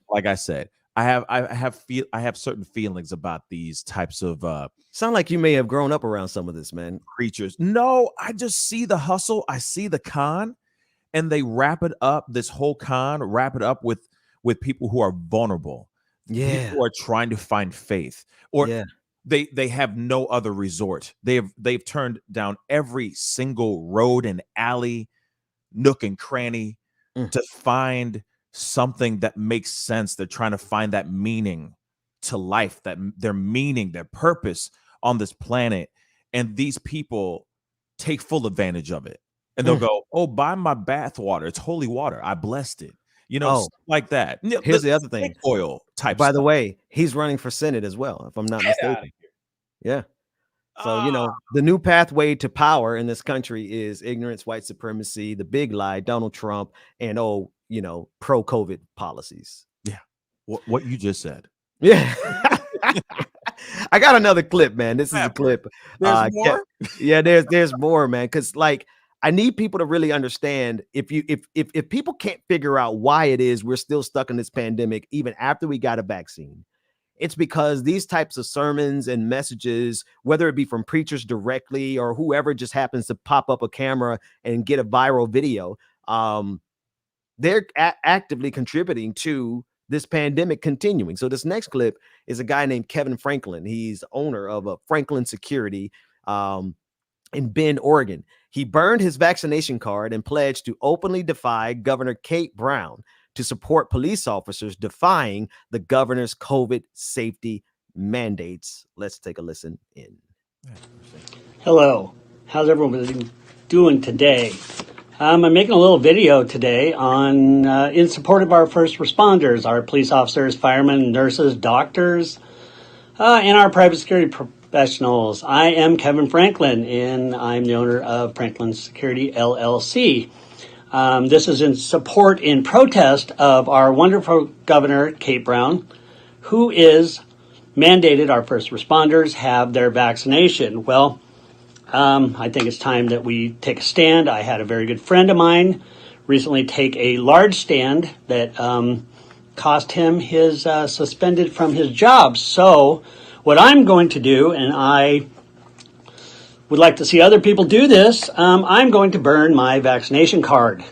Like I said, I have certain feelings about these types of sound like you may have grown up around some of this, man. Creatures. No, I just see the hustle. I see the con, and they wrap it up. This whole con, wrap it up with people who are vulnerable. Yeah, people who are trying to find faith, or they have no other resort. They've turned down every single road and alley, nook and cranny to find something that makes sense. They're trying to find that meaning to life, that their meaning, their purpose on this planet. And these people take full advantage of it. And they'll go, oh, buy my bath water. It's holy water. I blessed it. Stuff like that. Here's the other thing. Oil type. By the way, he's running for Senate as well, if I'm not mistaken. Yeah. So, the new pathway to power in this country is ignorance, white supremacy, the big lie, Donald Trump, and pro-COVID policies. Yeah. What you just said. Yeah. I got another clip, man. This is a clip. There's more? Yeah, there's more, man. Because I need people to really understand if people can't figure out why it is we're still stuck in this pandemic, even after we got a vaccine. It's because these types of sermons and messages, whether it be from preachers directly or whoever just happens to pop up a camera and get a viral video, they're actively contributing to this pandemic continuing. So this next clip is a guy named Kevin Franklin. He's owner of a Franklin Security in Bend, Oregon. He burned his vaccination card and pledged to openly defy Governor Kate Brown to support police officers defying the governor's COVID safety mandates. Let's take a listen in. Hello, how's everybody doing today? I'm making a little video today on in support of our first responders, our police officers, firemen, nurses, doctors, and our private security professionals. I am Kevin Franklin, and I'm the owner of Franklin Security LLC. This is in support, in protest of our wonderful Governor, Kate Brown, who is mandated our first responders have their vaccination. Well, I think it's time that we take a stand. I had a very good friend of mine recently take a large stand that cost him his suspended from his job. So what I'm going to do, and I would like to see other people do this, I'm going to burn my vaccination card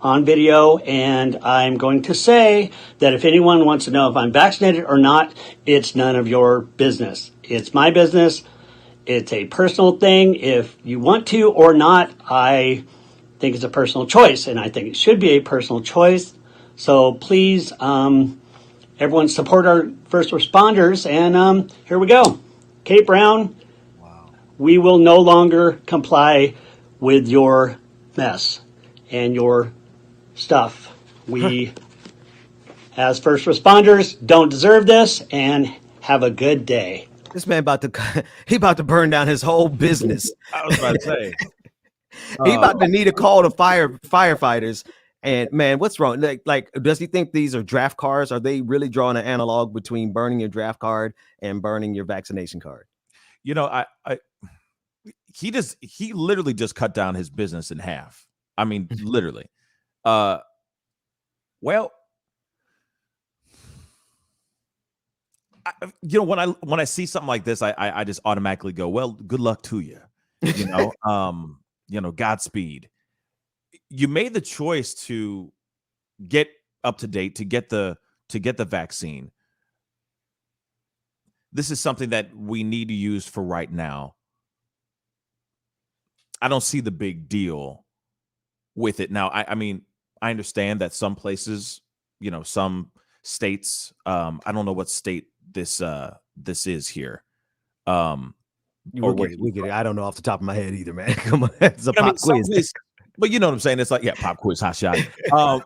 on video, and I'm going to say that if anyone wants to know if I'm vaccinated or not, it's none of your business. It's my business. It's a personal thing. If you want to or not, I think it's a personal choice, and I think it should be a personal choice. So please, everyone support our first responders, and here we go. Kate Brown, we will no longer comply with your mess and your stuff. We, as first responders, don't deserve this, and have a good day. This man about to burn down his whole business. I was about to say. He about to need a call to firefighters. And man, what's wrong? Like, does he think these are draft cards? Are they really drawing an analog between burning your draft card and burning your vaccination card? He literally just cut down his business in half. I mean, literally. Well, when I see something like this, I just automatically go, well, good luck to you. Godspeed. You made the choice to get up to date, to get the vaccine. This is something that we need to use for right now. I don't see the big deal with it. Now, I mean, I understand that some places, some states, I don't know what state this is here. We get it. I don't know off the top of my head either, man. Come on, it's a pop quiz. But you know what I'm saying? It's like, yeah, pop quiz, hot shot.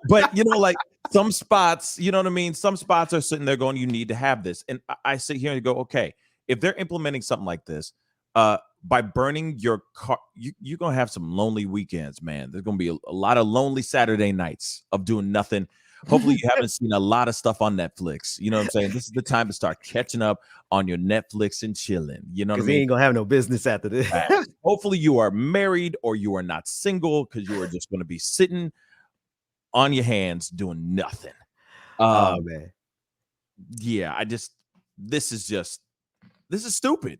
But like some spots, you know what I mean? Some spots are sitting there going, you need to have this. And I sit here and go, okay, if they're implementing something like this, by burning your car, you're going to have some lonely weekends, man. There's going to be a lot of lonely Saturday nights of doing nothing. Hopefully you haven't seen a lot of stuff on Netflix. You know what I'm saying? This is the time to start catching up on your Netflix and chilling. You know what I mean? He ain't going to have no business after this. Hopefully you are married or you are not single, because you are just going to be sitting on your hands doing nothing. Oh, man. Yeah, this is stupid.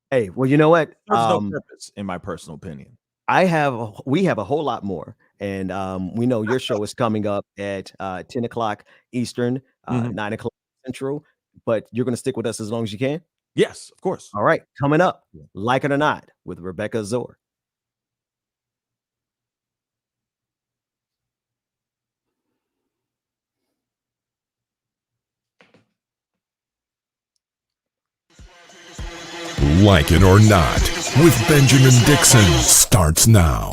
Hey, well, you know what? There's no purpose, in my personal opinion. We have a whole lot more. And we know your show is coming up at 10 o'clock Eastern, 9 o'clock Central, but you're going to stick with us as long as you can? Yes, of course. All right. Coming up, Like It or Not with Rebecca Zor. Like It or Not with Benjamin Dixon starts now.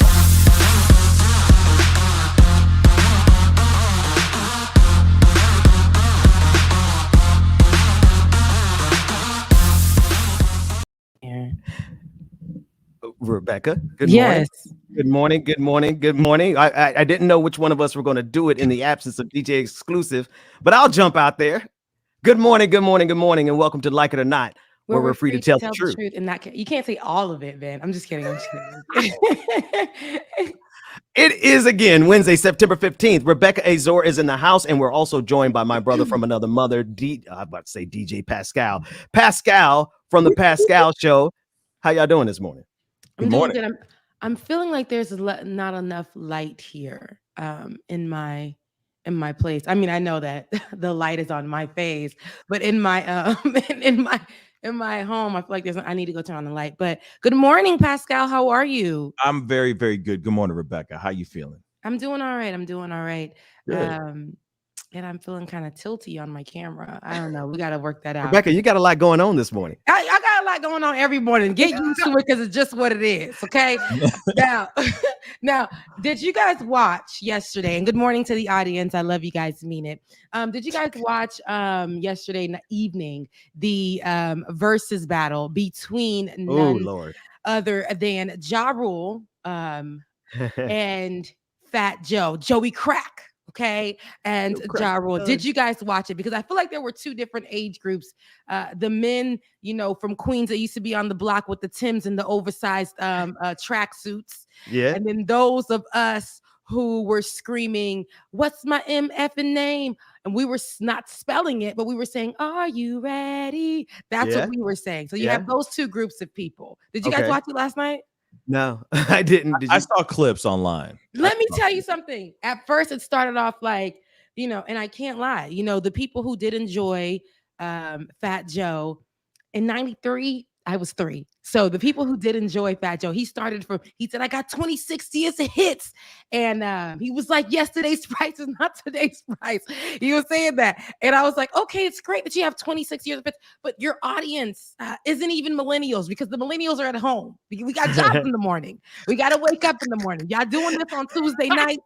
Rebecca, good morning. Yes. Good morning. Good morning. Good morning. I didn't know which one of us were going to do it in the absence of DJ Exclusive, but I'll jump out there. Good morning. Good morning. Good morning, and welcome to Like It or Not, where we're free to tell the truth. And not you can't say all of it, Ben. I'm just kidding. I'm just kidding. It is again Wednesday, September 15th. Rebecca Azor is in the house, and we're also joined by my brother from another mother, I'm about to say DJ Pascal. Pascal from the Pascal Show. How y'all doing this morning? I'm doing good. I'm feeling like there's not enough light here in my place. I mean, I know that the light is on my face, but in my in my home, I feel like I need to go turn on the light. But good morning, Pascal. How are you? I'm very, very good. Good morning, Rebecca. How you feeling? I'm doing all right. I'm doing all right. Good. And I'm feeling kind of tilty on my camera. I don't know. We got to work that out. Rebecca, you got a lot going on this morning. I got a lot going on every morning. Get used to it because it's just what it is. Okay. Now, did you guys watch yesterday? And good morning to the audience. I love you guys. Mean it. Did you guys watch yesterday evening the versus battle between none other than Ja Rule and Fat Joe, Joey Crack? Okay. And Ja Rule. Did you guys watch it? Because I feel like there were two different age groups. The men, from Queens that used to be on the block with the Timbs and the oversized track suits. Yeah. And then those of us who were screaming, "What's my MFing name?" And we were not spelling it, but we were saying, "Are you ready?" That's what we were saying. So you have those two groups of people. Did you guys watch it last night? No, I didn't. I saw clips online. Let me tell you something. At first, it started off like, and I can't lie. The people who did enjoy Fat Joe in '93, I was 3. So the people who did enjoy Fat Joe, he said, I got 26 years of hits. And he was like, yesterday's price is not today's price. He was saying that. And I was like, okay, it's great that you have 26 years of hits, but your audience isn't even millennials because the millennials are at home. We got jobs in the morning. We got to wake up in the morning. Y'all doing this on Tuesday night.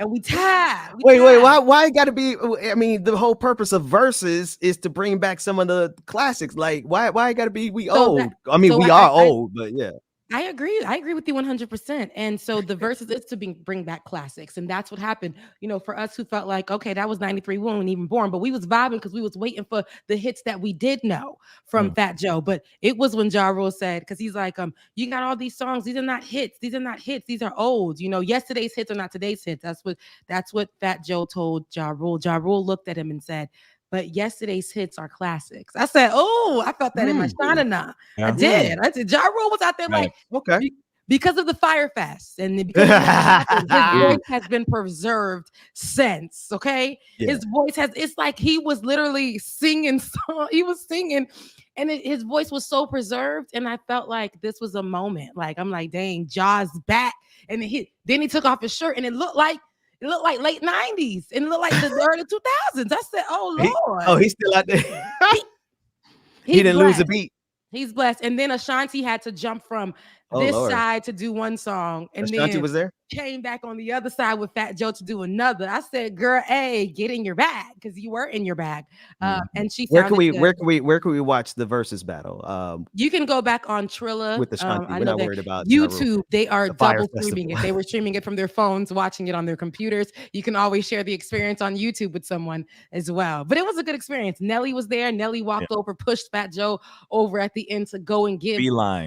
And we tired. Wait, why it got to be? I mean, the whole purpose of verses is to bring back some of the classics. Like, why it got to be old? We are old, but yeah. I agree. I agree with you 100%. And so the verses is to bring back classics. And that's what happened, for us who felt like, okay, that was 93. We weren't even born, but we was vibing because we was waiting for the hits that we did know from Fat Joe. But it was when Ja Rule said, because he's like, you got all these songs. These are not hits. These are not hits. These are old. Yesterday's hits are not today's hits. That's what Fat Joe told Ja Rule. Ja Rule looked at him and said, but yesterday's hits are classics. I said, oh, I felt that in my shanana. I did. Ja Rule was out there like, okay, because of the Fire Fest and because his voice has been preserved since. Okay, his voice it's like he was literally singing. He was singing, and his voice was so preserved. And I felt like this was a moment. Like I'm like, dang, Ja's back. And then he took off his shirt, and it looked like late 90s and it looked like the early 2000s. I said, oh Lord. He's still out there. He didn't lose a beat. He's blessed. And then Ashanti had to jump from this side to do one song. And Ashanti then was there? Came back on the other side with Fat Joe to do another. I said, girl, hey, get in your bag, because you were in your bag. And she where can we watch the versus battle? You can go back on Trilla with Ashanti. We're not worried about YouTube. They are double streaming it. They were streaming it from their phones, watching it on their computers. You can always share the experience on YouTube with someone as well. But it was a good experience. Nelly was there. Nelly walked over, pushed Fat Joe over at the end to go and give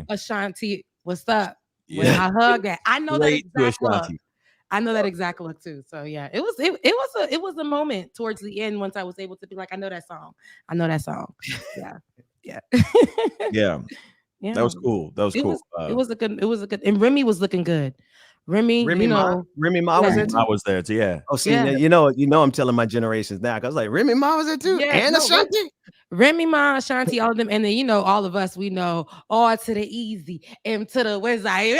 Ashanti, what's up? When I hug that, I know that exact look. I know that exact look too. So yeah, it was a moment towards the end once I was able to be like, I know that song. Yeah. Yeah. That was cool. It was a good. And Remy was looking good. Remy Ma was there too. I was there too. Yeah. Oh, see, I'm telling my generations now. I was like, Remy Ma was there too, and Ashanti. Remy Ma, Ashanti, all of them, and then all of us. We know all to the easy, M to the website.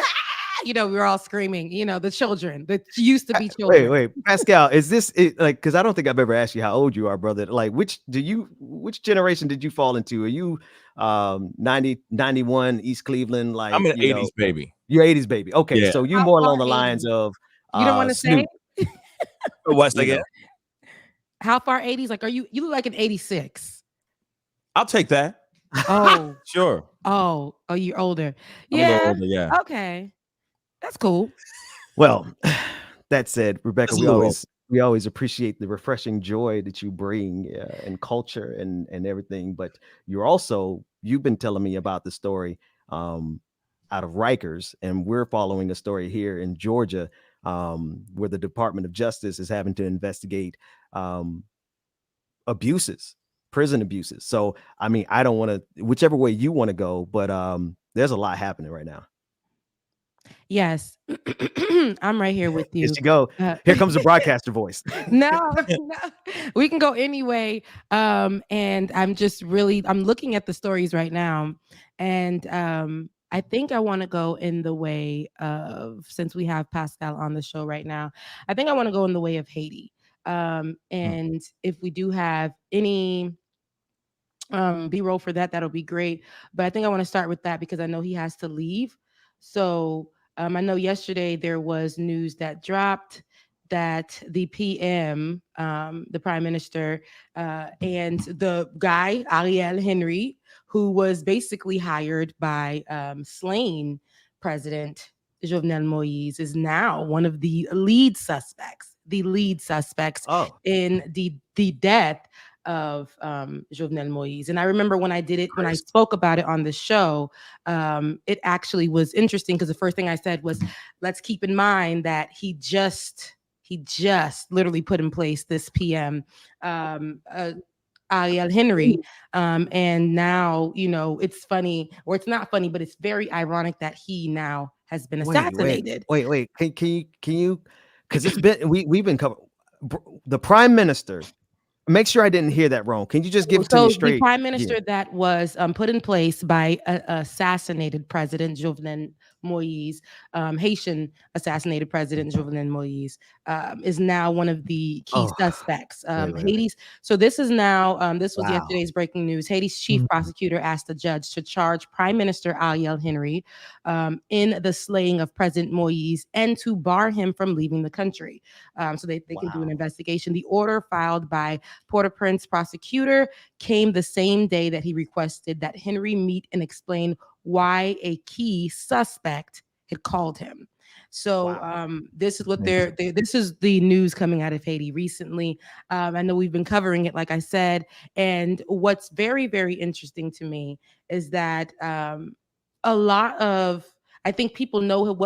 We were all screaming. The children that used to be children. Wait, Pascal, is this because I don't think I've ever asked you how old you are, brother. Like, which generation did you fall into? Are you 90, 91 East Cleveland? Like, I'm an 80s baby. You're 80s baby. Okay, so you more along the lines of you don't want to say what's again? How far 80s? Like, you look like an 86. I'll take that. Oh, Sure. oh, you're older. I'm a little Yeah. older, yeah. Okay. That's cool. Well, that said, Rebecca, Just a little older. we always appreciate the refreshing joy that you bring and culture and everything. But you've been telling me about the story out of Rikers, and we're following a story here in Georgia where the Department of Justice is having to investigate abuses, prison abuses. So, I mean, I don't want to, whichever way you want to go, but there's a lot happening right now. Yes. I'm right here with Here you. she go. Here comes the broadcaster voice. No, no, we can go anyway. And I'm looking at the stories right now, and I think I want to go in the way of, since we have Pascal on the show right now, I think I want to go in the way of Haiti. And if we do have any B-roll for that, that'll be great. But I think I want to start with that because I know he has to leave. So I know yesterday there was news that dropped that the PM, the prime minister, and the guy, Ariel Henry, who was basically hired by slain President Jovenel Moïse, is now one of the lead suspects in the death of Jovenel Moïse. And I remember when I spoke about it on the show, it actually was interesting because the first thing I said was, let's keep in mind that he just literally put in place this PM, Ariel Henry. And now, it's funny, or it's not funny, but it's very ironic that he now has been assassinated. Wait. Can you, because we've been covering the prime minister. Make sure I didn't hear that wrong. Can you just give it to me straight? The prime minister that was put in place by assassinated President Jovenel Moïse, Haitian assassinated President Jovenel Moïse, is now one of the key suspects. Haiti's. So this is now, this was yesterday's breaking news. Haiti's chief prosecutor asked the judge to charge Prime Minister Ariel Henry in the slaying of President Moïse and to bar him from leaving the country. So they can do an investigation. The order filed by Port-au-Prince prosecutor came the same day that he requested that Henry meet and explain why a key suspect had called him. So this is what this is the news coming out of Haiti recently. I know we've been covering it, like I said, and what's very, very interesting to me is that a lot of, I think people know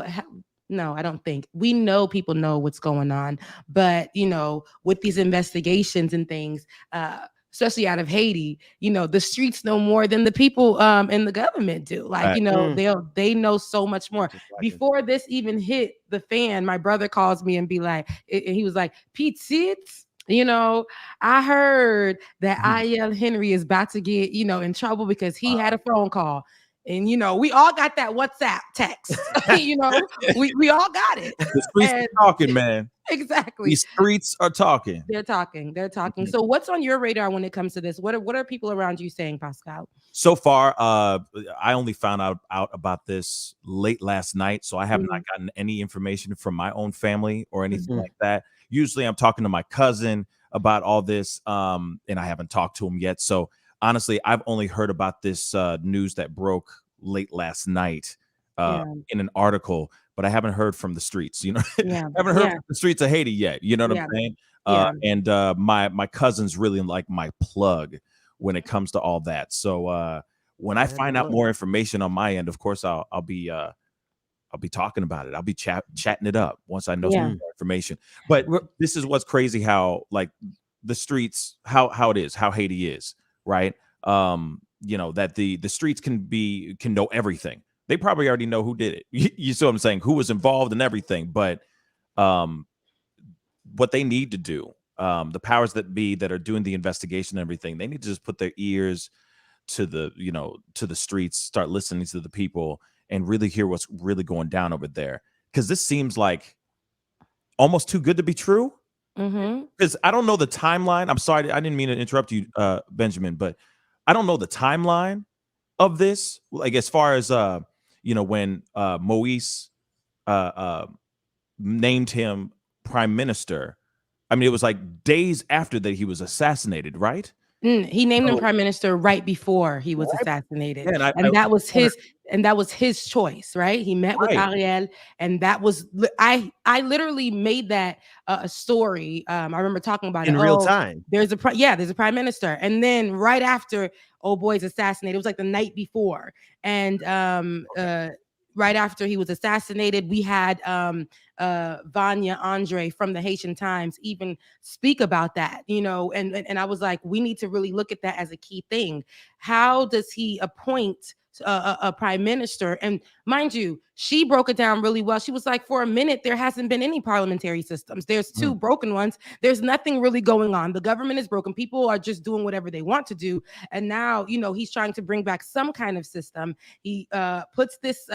no, I don't think. We know people know what's going on, but with these investigations and things, especially out of Haiti, the streets know more than the people in the government do. Like, they know so much more. Before this even hit the fan, my brother calls me and he was like, Pete Sitz, I heard that Ariel Henry is about to get, in trouble because he had a phone call. And we all got that WhatsApp text. we all got it. The streets are talking, man. Exactly. These streets are talking. They're talking. So what's on your radar when it comes to this? What are people around you saying, Pascal? So far, I only found out about this late last night, so I have not gotten any information from my own family or anything like that. Usually I'm talking to my cousin about all this, and I haven't talked to him yet. So honestly, I've only heard about this news that broke late last night in an article, but I haven't heard from the streets. I haven't heard from the streets of Haiti yet. You know what I'm saying? And my cousin's really like my plug when it comes to all that. So when I find out more information on my end, of course, I'll be talking about it. I'll be chatting it up once I know some more information. But this is what's crazy, how like the streets, how it is, how Haiti is. Right. That the streets can know everything. They probably already know who did it. You see what I'm saying? Who was involved in everything. But what they need to do, the powers that be that are doing the investigation and everything, they need to just put their ears to the streets, start listening to the people and really hear what's really going down over there. Because this seems like almost too good to be true. Because I don't know the timeline. I'm sorry, I didn't mean to interrupt you, Benjamin, but I don't know the timeline of this. Like as far as when Moïse named him prime minister. I mean, it was like days after that he was assassinated, right? He named him prime minister right before he was assassinated, Yeah, and that was his choice, right? He met with Right. Ariel, and that was I literally made that a story. I remember talking about In it. real Oh, time. there's a prime minister, and then right after old boy's assassinated, it was like the night before, and right after he was assassinated, we had Vanya Andre from the Haitian Times even speak about that, and I was like, we need to really look at that as a key thing. How does he appoint a prime minister? And mind you, she broke it down really well. She was like, for a minute, there hasn't been any parliamentary systems. There's two broken ones. There's nothing really going on. The government is broken. People are just doing whatever they want to do. And now, he's trying to bring back some kind of system. He puts this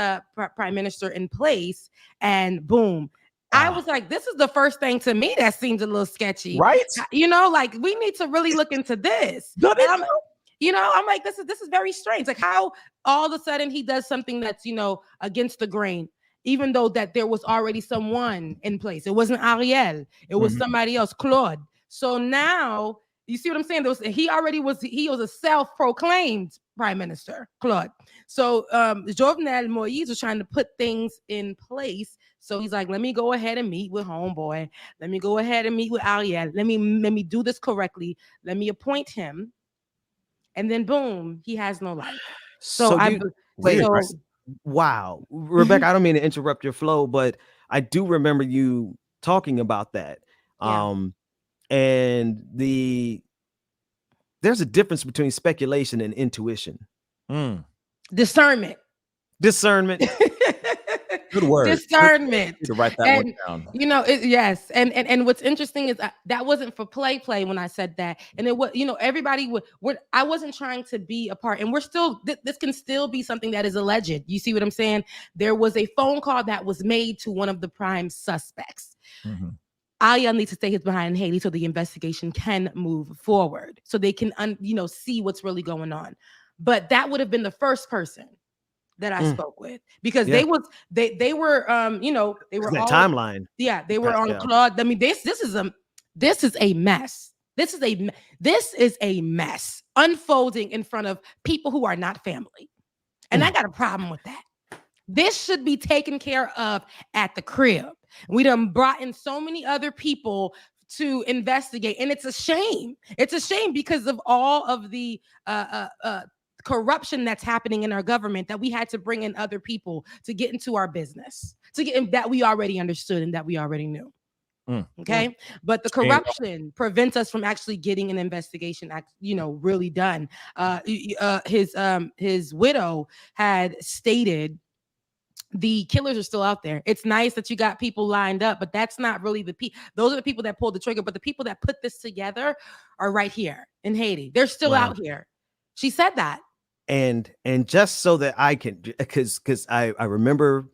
prime minister in place, and boom. I was like, this is the first thing to me that seems a little sketchy. Right? Like we need to really look into this. And I'm like, this is very strange. Like how all of a sudden he does something that's, against the grain, even though that there was already someone in place. It wasn't Ariel. It was somebody else, Claude. So now you see what I'm saying? He was a self-proclaimed prime minister, Claude. So Jovenel Moïse was trying to put things in place. So he's like, let me go ahead and meet with homeboy. Let me go ahead and meet with Ariel. Let me do this correctly. Let me appoint him. And then boom, he has no life. Wow. Rebecca, I don't mean to interrupt your flow, but I do remember you talking about that. Yeah. And there's a difference between speculation and intuition. Discernment. Good word. Discernment. To write that one down. Yes. And what's interesting is that wasn't for play when I said that. And it was, everybody I wasn't trying to be a part. And we're still, this can still be something that is alleged. You see what I'm saying? There was a phone call that was made to one of the prime suspects. Ariel needs to stay his behind in Haiti so the investigation can move forward, so they can, see what's really going on. But that would have been the first person that I spoke with, because they were they were they were all timeline. Yeah, they were Pascal. on Claude. I mean, this is a mess. This is a mess unfolding in front of people who are not family, and I got a problem with that. This should be taken care of at the crib. We done brought in so many other people to investigate, and it's a shame. It's a shame because of all of the corruption that's happening in our government, that we had to bring in other people to get into our business, to get in that we already understood and that we already knew. Okay. But the corruption prevents us from actually getting an investigation, really done. His widow had stated the killers are still out there. It's nice that you got people lined up, but that's not really those are the people that pulled the trigger. But the people that put this together are right here in Haiti. They're still out here. She said that. And just so that I can, because I remember,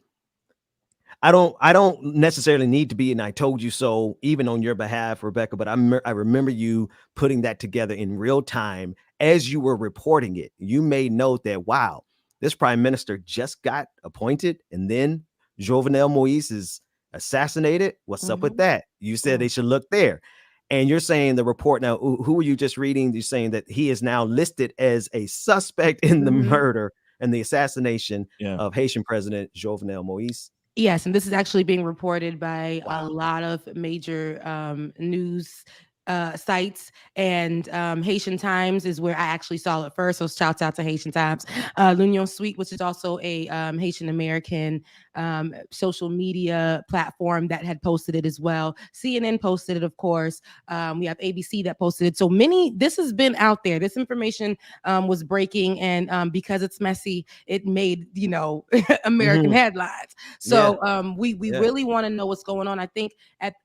I don't necessarily need to be and I told you so even on your behalf, Rebecca, but I remember you putting that together in real time as you were reporting it. You made note that, wow, this prime minister just got appointed, and then Jovenel Moïse is assassinated. What's up with that? You said they should look there. And you're saying the report now, who were you just reading? You're saying that he is now listed as a suspect in the murder and the assassination of Haitian President Jovenel Moïse. Yes, and this is actually being reported by a lot of major news sites, and Haitian Times is where I actually saw it first. So shouts out to Haitian Times. L'Union Suite, which is also a Haitian American social media platform, that had posted it as well. CNN posted it, of course. We have ABC that posted it. So this has been out there. This information was breaking, and because it's messy, it made American headlines. So we really want to know what's going on. I think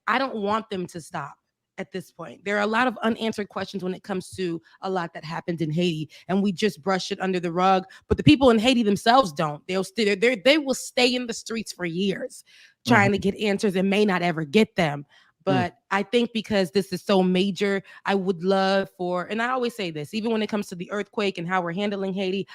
I don't want them to stop. At this point, there are a lot of unanswered questions when it comes to a lot that happened in Haiti, and we just brush it under the rug. But the people in Haiti themselves don't. They will stay in the streets for years trying to get answers and may not ever get them. But I think because this is so major, I would love and I always say this, even when it comes to the earthquake and how we're handling Haiti,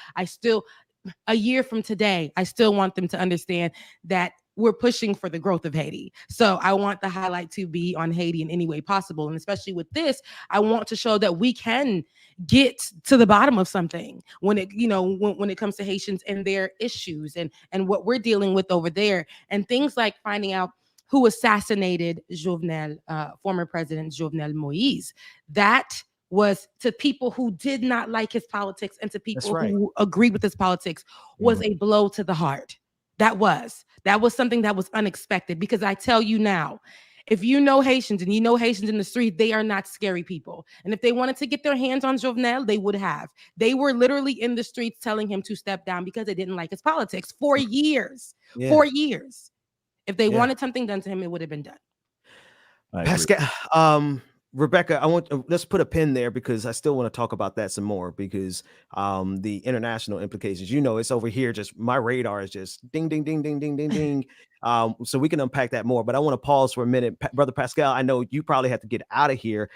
a year from today, I still want them to understand that we're pushing for the growth of Haiti. So I want the highlight to be on Haiti in any way possible. And especially with this, I want to show that we can get to the bottom of something when it, when it comes to Haitians and their issues and what we're dealing with over there, and things like finding out who assassinated Jovenel, former President Jovenel Moïse. That was, to people who did not like his politics and to people who agreed with his politics, was a blow to the heart. That was something that was unexpected, because I tell you now, if you know Haitians and you know Haitians in the street, they are not scary people. And if they wanted to get their hands on Jovenel, they would have. They were literally in the streets telling him to step down because they didn't like his politics for years. Yeah. 4 years. If they wanted something done to him, it would have been done. Pascal, Rebecca, let's put a pin there, because I still want to talk about that some more, because the international implications, it's over here, just my radar is just ding, ding, ding, ding, ding, ding, ding. So we can unpack that more, but I want to pause for a minute. Brother Pascal, I know you probably have to get out of here.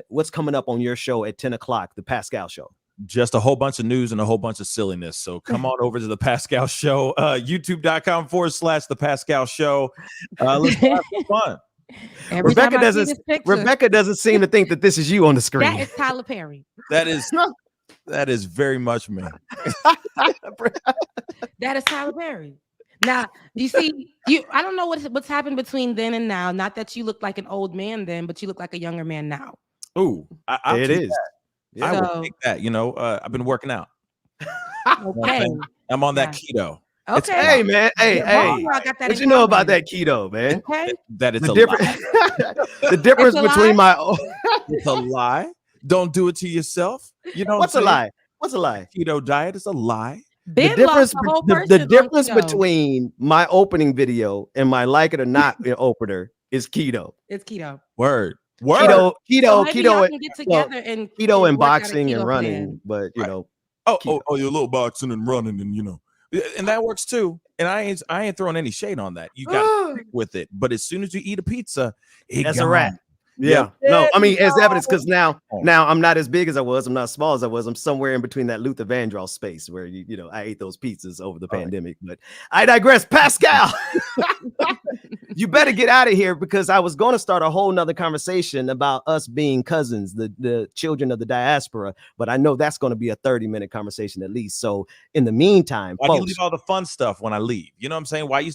What's coming up on your show at 10 o'clock, the Pascal Show? Just a whole bunch of news and a whole bunch of silliness. So come on over to the Pascal Show, youtube.com/the Pascal Show. Let's have some fun. Rebecca doesn't seem to think that this is you on the screen. That is Tyler Perry. That is very much me. That is Tyler Perry. Now, you see, I don't know what's happened between then and now. Not that you look like an old man then, but you look like a younger man now. Ooh, it is. Yeah. I will take that. I've been working out. Okay. I'm on that keto. Okay. Hey, man. Hey. What you know about that keto, man? Okay. That it's the a difference. lie. The difference between it's a lie. Don't do it to yourself. What's a lie? What's a lie? Keto diet is a lie. The difference between my opening video and my like it or not opener is keto. It's keto. Word. Keto, so keto, can get together and keto and boxing and running, but you're a little boxing and running, and and that works too. And I ain't throwing any shade on that. You got to stick with it. But as soon as you eat a pizza, that's a wrap. Yeah. No, I mean, as evidence, because now I'm not as big as I was. I'm not as small as I was. I'm somewhere in between that Luther Vandross space where I ate those pizzas over the pandemic. But I digress. Pascal, you better get out of here, because I was going to start a whole nother conversation about us being cousins, the children of the diaspora. But I know that's going to be a 30-minute conversation at least. So in the meantime, why do you leave all the fun stuff when I leave? You know what I'm saying? Why?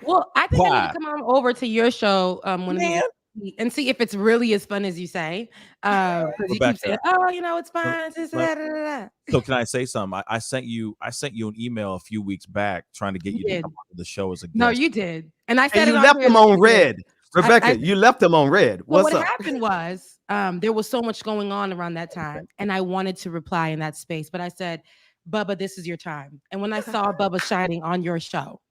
Well, I think I need to come on over to your show and see if it's really as fun as you say. Because you keep saying, it's fun. So can I say something? I sent you an email a few weeks back trying to get you to come on the show as a guest. No, you did. And I said you left them on red. Rebecca, you left them on red. What happened was there was so much going on around that time, and I wanted to reply in that space, but I said, Bubba, this is your time. And when I saw Bubba shining on your show,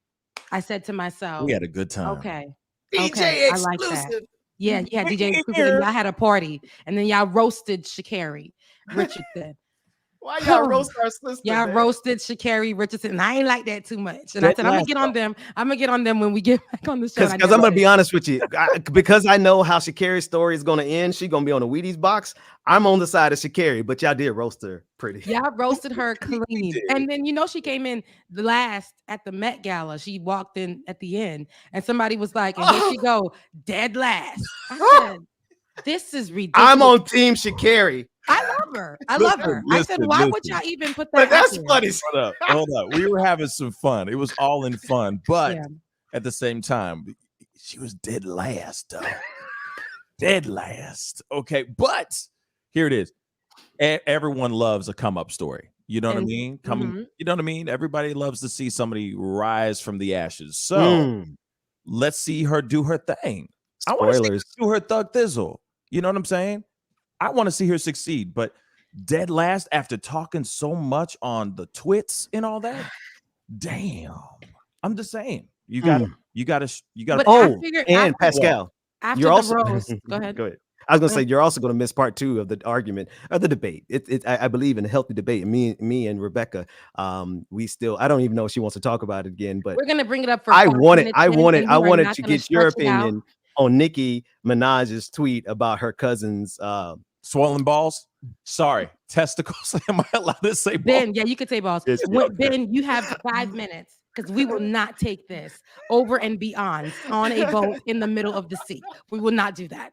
I said to myself, we had a good time. Okay. DJ I like that. Yeah, DJ exclusive. Y'all had a party, and then y'all roasted Sha'Carri Richardson. Why y'all roast our sister? Y'all roasted Sha'Carri Richardson, and I ain't like that too much. And I said, I'm gonna get on them. I'm gonna get on them when we get back on the show. Because I'm gonna be honest with you, because I know how Sha'Carri's story is gonna end. She's gonna be on a Wheaties box. I'm on the side of Sha'Carri, but y'all did roast her pretty. Y'all roasted her clean, and then she came in the last at the Met Gala. She walked in at the end, and somebody was like, "And here she go, dead last." I said, "This is ridiculous." I'm on Team Sha'Carri. I love her. I said, why would y'all even put that? But that's funny. Hold up. We were having some fun. It was all in fun, but at the same time, she was dead last, though. Dead last. Okay, but here it is. Everyone loves a come up story. You know what I mean? You know what I mean? Everybody loves to see somebody rise from the ashes. So let's see her do her thing. I want to see her do her thug thizzle. You know what I'm saying? I want to see her succeed, but dead last after talking so much on the twits and all that. Damn. I'm just saying. You gotta. And Pascal, you're also rose. Go ahead. Go ahead. I was gonna say you're also gonna miss part 2 of the argument of the debate. I believe in a healthy debate. And me and Rebecca, we still. I don't even know if she wants to talk about it again, but we're gonna bring it up for. I wanted to get your opinion on Nicki Minaj's tweet about her cousin's Swollen balls? Sorry. Testicles? Am I allowed to say balls? Ben, yeah, you could say balls. Yes, Ben, you have 5 minutes because we will not take this over and beyond on a boat in the middle of the sea. We will not do that.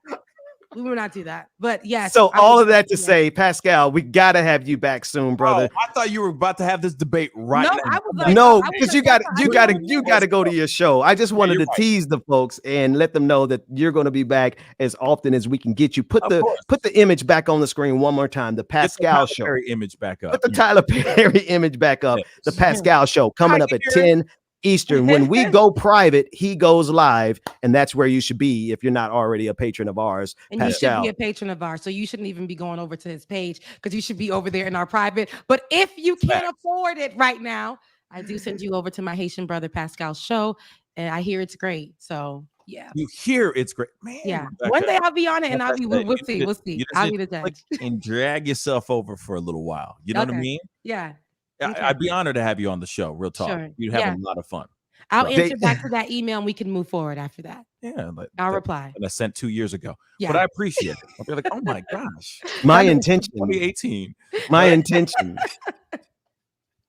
We will not do that. But yes. So all of that to say, Pascal, we gotta have you back soon, brother. Oh, I thought you were about to have this debate right No, now. I was like, No, because you got to go to your show. I just wanted you're to right. tease the folks and let them know that you're going to be back as often as we can get you. Put the image back on the screen one more time. The Pascal show. Perry image back up. Put the Tyler Perry image back up. The Pascal show coming up at 10 Eastern. When we go private, he goes live, and that's where you should be if you're not already a patron of ours. And Pascal. you should be a patron of ours, so you shouldn't even be going over to his page because you should be over there in our private. But if you can't afford it right now, I do send you over to my Haitian brother Pascal's show, and I hear it's great. So yeah, You hear it's great, man. yeah. Rebecca, One day I'll be on it, and like I'll I be. said, We'll you see. need We'll to- see. you just I'll need be the to judge. click and drag yourself over for a little while. You know what I Okay. mean? Yeah. Okay. I'd be honored to have you on the show. Real talk. Sure. You'd have Yeah. a lot of fun. I'll So- answer back to that email, and we can move forward after that. Yeah, I'll reply. that I sent 2 years ago. Yeah. But I appreciate it. I'll be like, oh my gosh. My intention. 2018. My intention.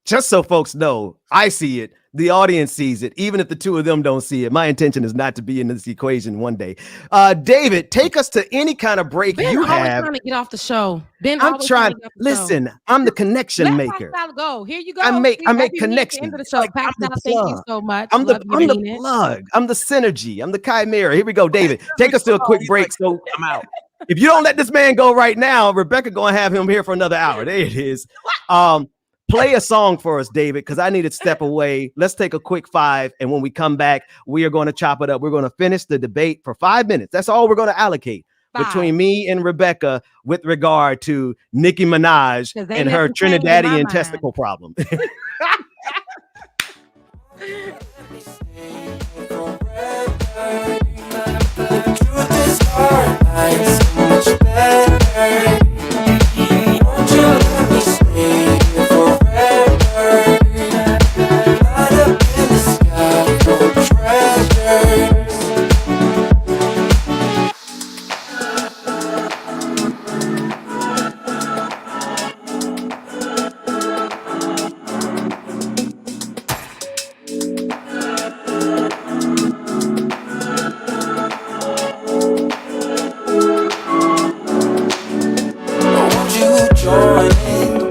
Just so folks know, I see it. The audience sees it. Even if the two of them don't see it, my intention is not to be in this equation one day. David, take us to any kind of break Ben you always have. trying to get off the show. Ben, I'm always trying. to get off the show. Listen, I'm the connection Let maker. Pascal go. Here you go. I make See, that'd make be me at the connections. end of the show. Pascal, thank you so much. I'm Love you, the mean it. plug. I'm the synergy. I'm the chimera. Here we go, David. Take us to a quick break. So I'm out. if you don't let this man go right now, Rebecca gonna have him here for another hour. There it is. Play a song for us, David, because I need to step away. Let's take a quick 5, and when we come back, we are going to chop it up. We're going to finish the debate for 5 minutes. That's all we're going to allocate between me and Rebecca with regard to Nicki Minaj 'Cause they and her never changed in my Trinidadian mind. testicle problem. Won't you join in?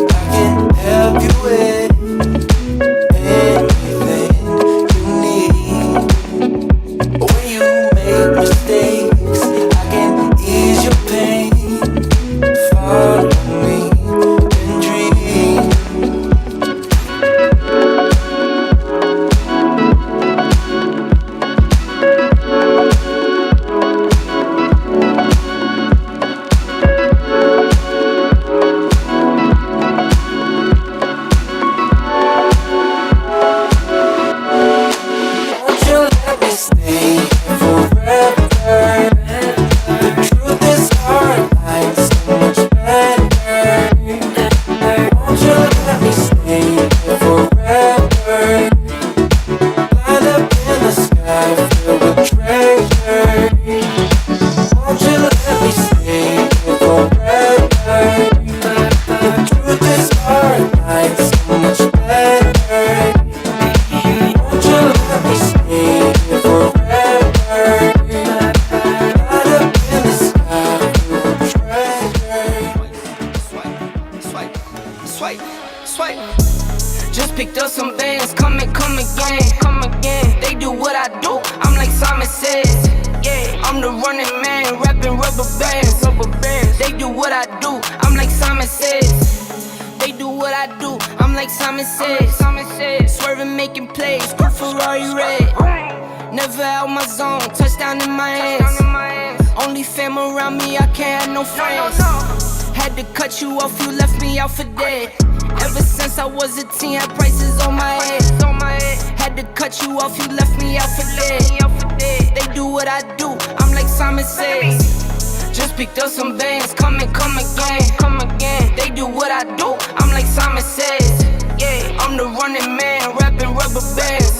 I can help you with anything you need. When you make mistakes, I can ease your pain. Follow me and dream. Won't you let me stay forever? The truth is our life's so much better. Won't you let me stay forever? Light up in the sky filled with treasure. Won't you let me stay forever? The truth is our life's so much better. Won't you let me stay forever? Light up in the sky filled with treasure. Swipe. Just picked up some bands, come again. They do what I do, I'm like Simon says. Yeah, I'm the running man, rapping rubber bands. They do what I do, I'm like Simon says. They do what I do, I'm like Simon says. Swerving, making plays, good Ferrari red. Never out my zone, touchdown in my hands. Only fam around me, I can't have no friends. Had to cut you off, you left me out for dead. Ever since I was a teen, had prices on my head. Had to cut you off, you left me out for dead. They do what I do, I'm like Simon says. Just picked up some bands, come again. They do what I do, I'm like Simon says. Yeah, I'm the running man, rapping rubber bands.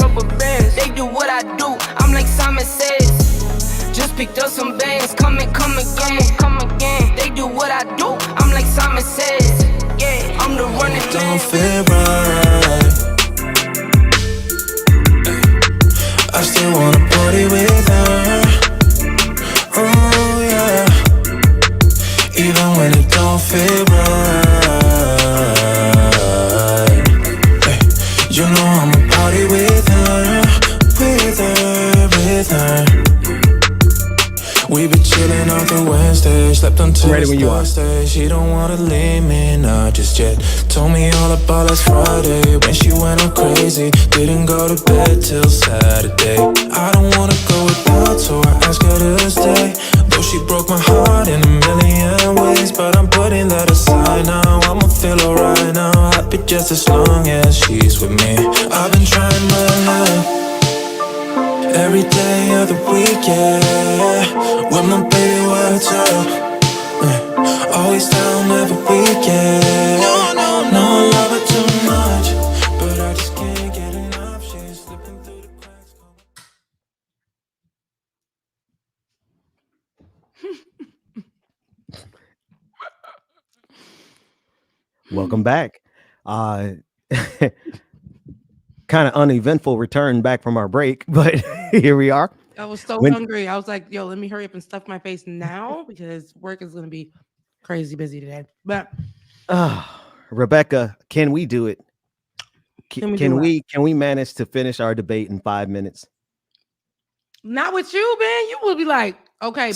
They do what I do, I'm like Simon says. Just Picked up some bands, come again. They do what I do, I'm like Simon Says. Yeah, I'm the running man. Don't feel right. I still wanna party with her. Oh yeah. Even when it don't feel right. You know I'ma party with her. We been chillin' on through Wednesday, slept until Thursday. She don't wanna leave me, not just yet. Told me all about last Friday when she went all crazy. Didn't go to bed till Saturday. I don't wanna go without, so I asked her to stay. Though she broke my heart in a million ways, but I'm putting that aside now. I'ma feel alright now, happy just as long as she's with me. I've been trying my luck every day of the week, yeah. With my baby, what's up? Always down every week, yeah. No, I love her too much, but I just can't get enough. She's slipping through the cracks. Welcome back. Kind of uneventful return back from our break, but here we are. I was so hungry. I was like, yo, let me hurry up and stuff my face now because work is going to be crazy busy today. But Rebecca, can we do it? Can we manage to finish our debate in 5 minutes? Not with you, man. You will be like, okay,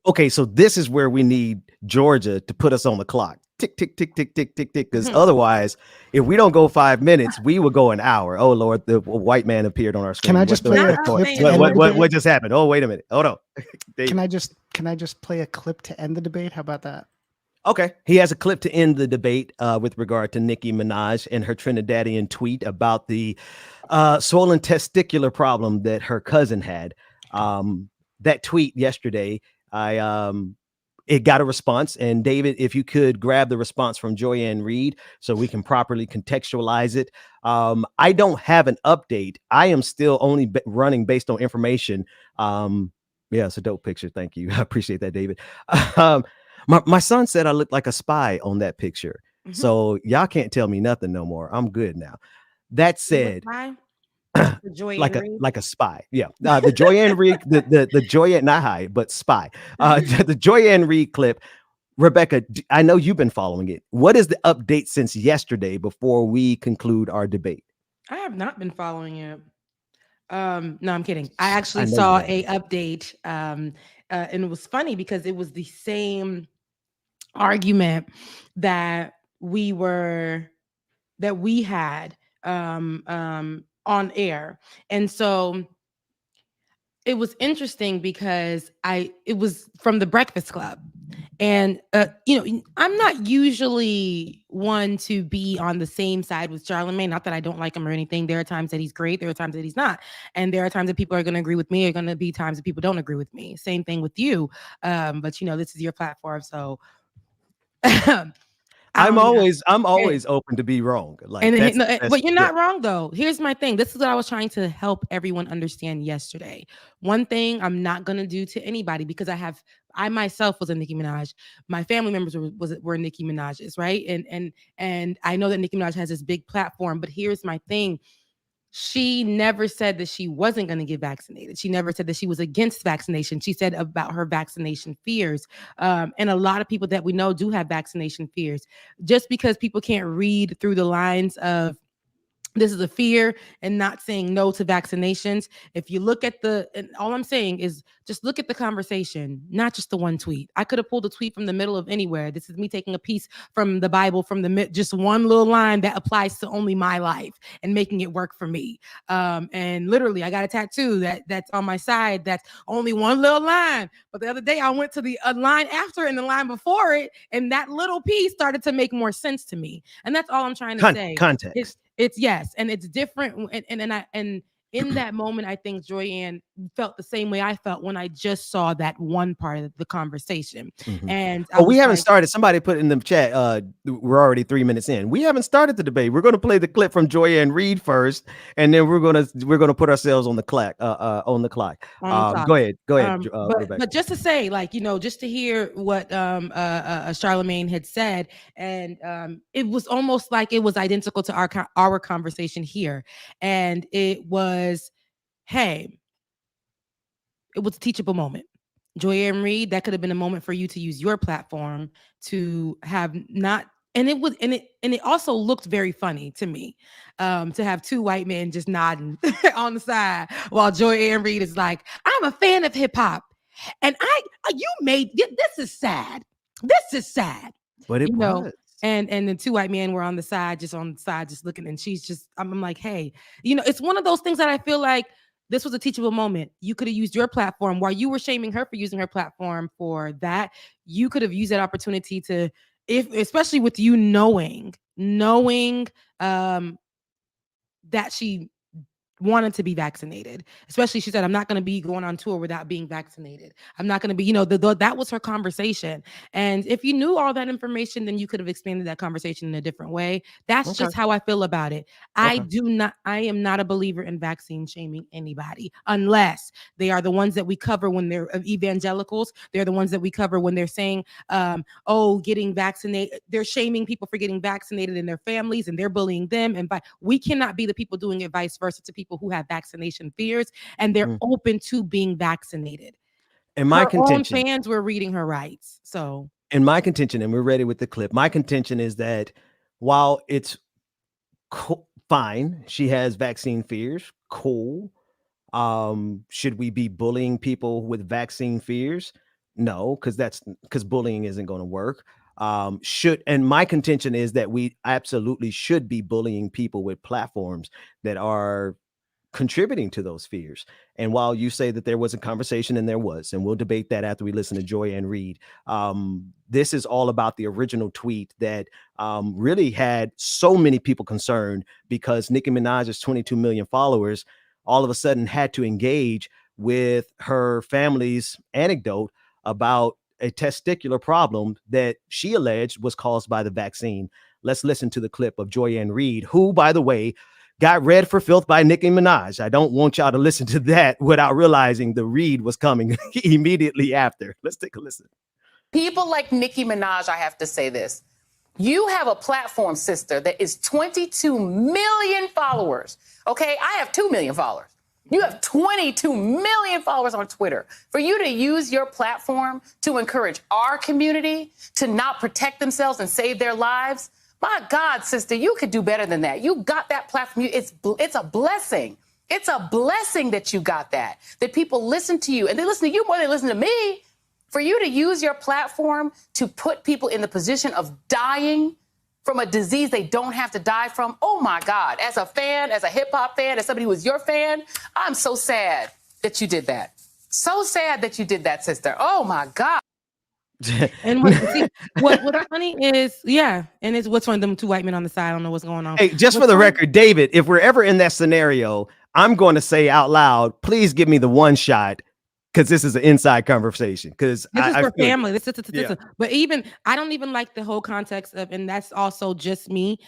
okay, so this is where we need Georgia to put us on the clock. Tick, tick, tick, tick, tick, tick, tick. Because otherwise, if we don't go 5 minutes, we will go an hour. Oh Lord, the white man appeared on our screen. Can I just play a clip? What just happened? Oh, wait a minute. Hold on. Can I just play a clip to end the debate? How about that? Okay, he has a clip to end the debate with regard to Nicki Minaj and her Trinidadian tweet about the swollen testicular problem that her cousin had. That tweet yesterday, it got a response. And David, if you could grab the response from Joyanne Reed so we can properly contextualize it. I don't have an update. I am still only running based on information. Yeah, it's a dope picture. Thank you. I appreciate that, David. My son said I looked like a spy on that picture. So y'all can't tell me nothing no more. I'm good now. That said, like a spy. Yeah. The Joyanne Reed, the Joyanne, not high, but spy. The Joyanne Reed clip. Rebecca, I know you've been following it. What is the update since yesterday before we conclude our debate? I have not been following it. No, I'm kidding. I actually saw a update. And it was funny because it was the same argument that we had on air. And so it was interesting because it was from the Breakfast Club. And, I'm not usually one to be on the same side with Charlamagne. Not that I don't like him or anything. There are times that he's great. There are times that he's not. And there are times that people are going to agree with me. There are going to be times that people don't agree with me. Same thing with you. But, this is your platform. So I'm always open to be wrong. But you're not wrong though. Here's my thing. This is what I was trying to help everyone understand yesterday. One thing I'm not gonna do to anybody because I myself was a Nicki Minaj. My family members were Nicki Minaj's, right? And I know that Nicki Minaj has this big platform. But here's my thing. She never said that she wasn't going to get vaccinated. She never said that she was against vaccination. She said about her vaccination fears. And a lot of people that we know do have vaccination fears. Just because people can't read through the lines of this is a fear and not saying no to vaccinations. If you look at and all I'm saying is just look at the conversation, not just the one tweet. I could have pulled a tweet from the middle of anywhere. This is me taking a piece from the Bible, from just one little line that applies to only my life and making it work for me. And literally I got a tattoo that's on my side. That's only one little line. But the other day I went to the line after and the line before it. And that little piece started to make more sense to me. And that's all I'm trying to say. Context. It's yes, and it's different. And in that moment, I think Joyanne, felt the same way I felt when I just saw that one part of the conversation. And we haven't started. Somebody put in the chat, we're already 3 minutes in. We haven't started the debate. We're going to play the clip from Joyanne Reed first, and then we're going to put ourselves on the clock. Go ahead, Rebecca. But just to say, like, just to hear what Charlemagne had said, and it was almost like it was identical to our conversation here, and it was, hey, it was a teachable moment. Joyanne Reed, that could have been a moment for you to use your platform to have not, and it also looked very funny to me, to have two white men just nodding on the side while Joyanne Reed is like, I'm a fan of hip hop, and this is sad. This is sad. But it was. And the two white men were on the side, just looking, and she's just, I'm like, hey, it's one of those things that I feel like this was a teachable moment. You could have used your platform while you were shaming her for using her platform for that. You could have used that opportunity to, especially with you knowing that she wanted to be vaccinated. Especially, she said, I'm not going to be going on tour without being vaccinated. I'm not going to be, that was her conversation. And if you knew all that information, then you could have expanded that conversation in a different way. That's just how I feel about it. I am not a believer in vaccine shaming anybody unless they are the ones that we cover when they're evangelicals. They're the ones that we cover when they're saying, getting vaccinated. They're shaming people for getting vaccinated and their families, and they're bullying them. And we cannot be the people doing it vice versa to people who have vaccination fears and they're open to being vaccinated. And my contention, own fans were reading her rights. So, and my contention, and we're ready with the clip. My contention is that while it's fine, she has vaccine fears. Cool. Should we be bullying people with vaccine fears? No, because bullying isn't going to work. And my contention is that we absolutely should be bullying people with platforms that are contributing to those fears. And while you say that there was a conversation, and there was, and we'll debate that after we listen to Joyanne Reed, this is all about the original tweet that really had so many people concerned because Nicki Minaj's 22 million followers all of a sudden had to engage with her family's anecdote about a testicular problem that she alleged was caused by the vaccine. Let's listen to the clip of Joyanne Reed, who, by the way, got read for filth by Nicki Minaj. I don't want y'all to listen to that without realizing the read was coming immediately after. Let's take a listen. People like Nicki Minaj, I have to say this. You have a platform, sister, that is 22 million followers. Okay, I have 2 million followers. You have 22 million followers on Twitter. For you to use your platform to encourage our community to not protect themselves and save their lives, my God, sister, you could do better than that. You got that platform. It's a blessing. It's a blessing that you got that people listen to you. And they listen to you more than they listen to me. For you to use your platform to put people in the position of dying from a disease they don't have to die from, oh, my God. As a fan, as a hip-hop fan, as somebody who was your fan, I'm so sad that you did that. So sad that you did that, sister. Oh, my God. And what's funny is, and it's what's on them two white men on the side. I don't know what's going on. Hey, just for the record, David, if we're ever in that scenario, I'm going to say out loud, please give me the one shot, because this is an inside conversation. Because this is for family. But even I don't even like the whole context of, and that's also just me,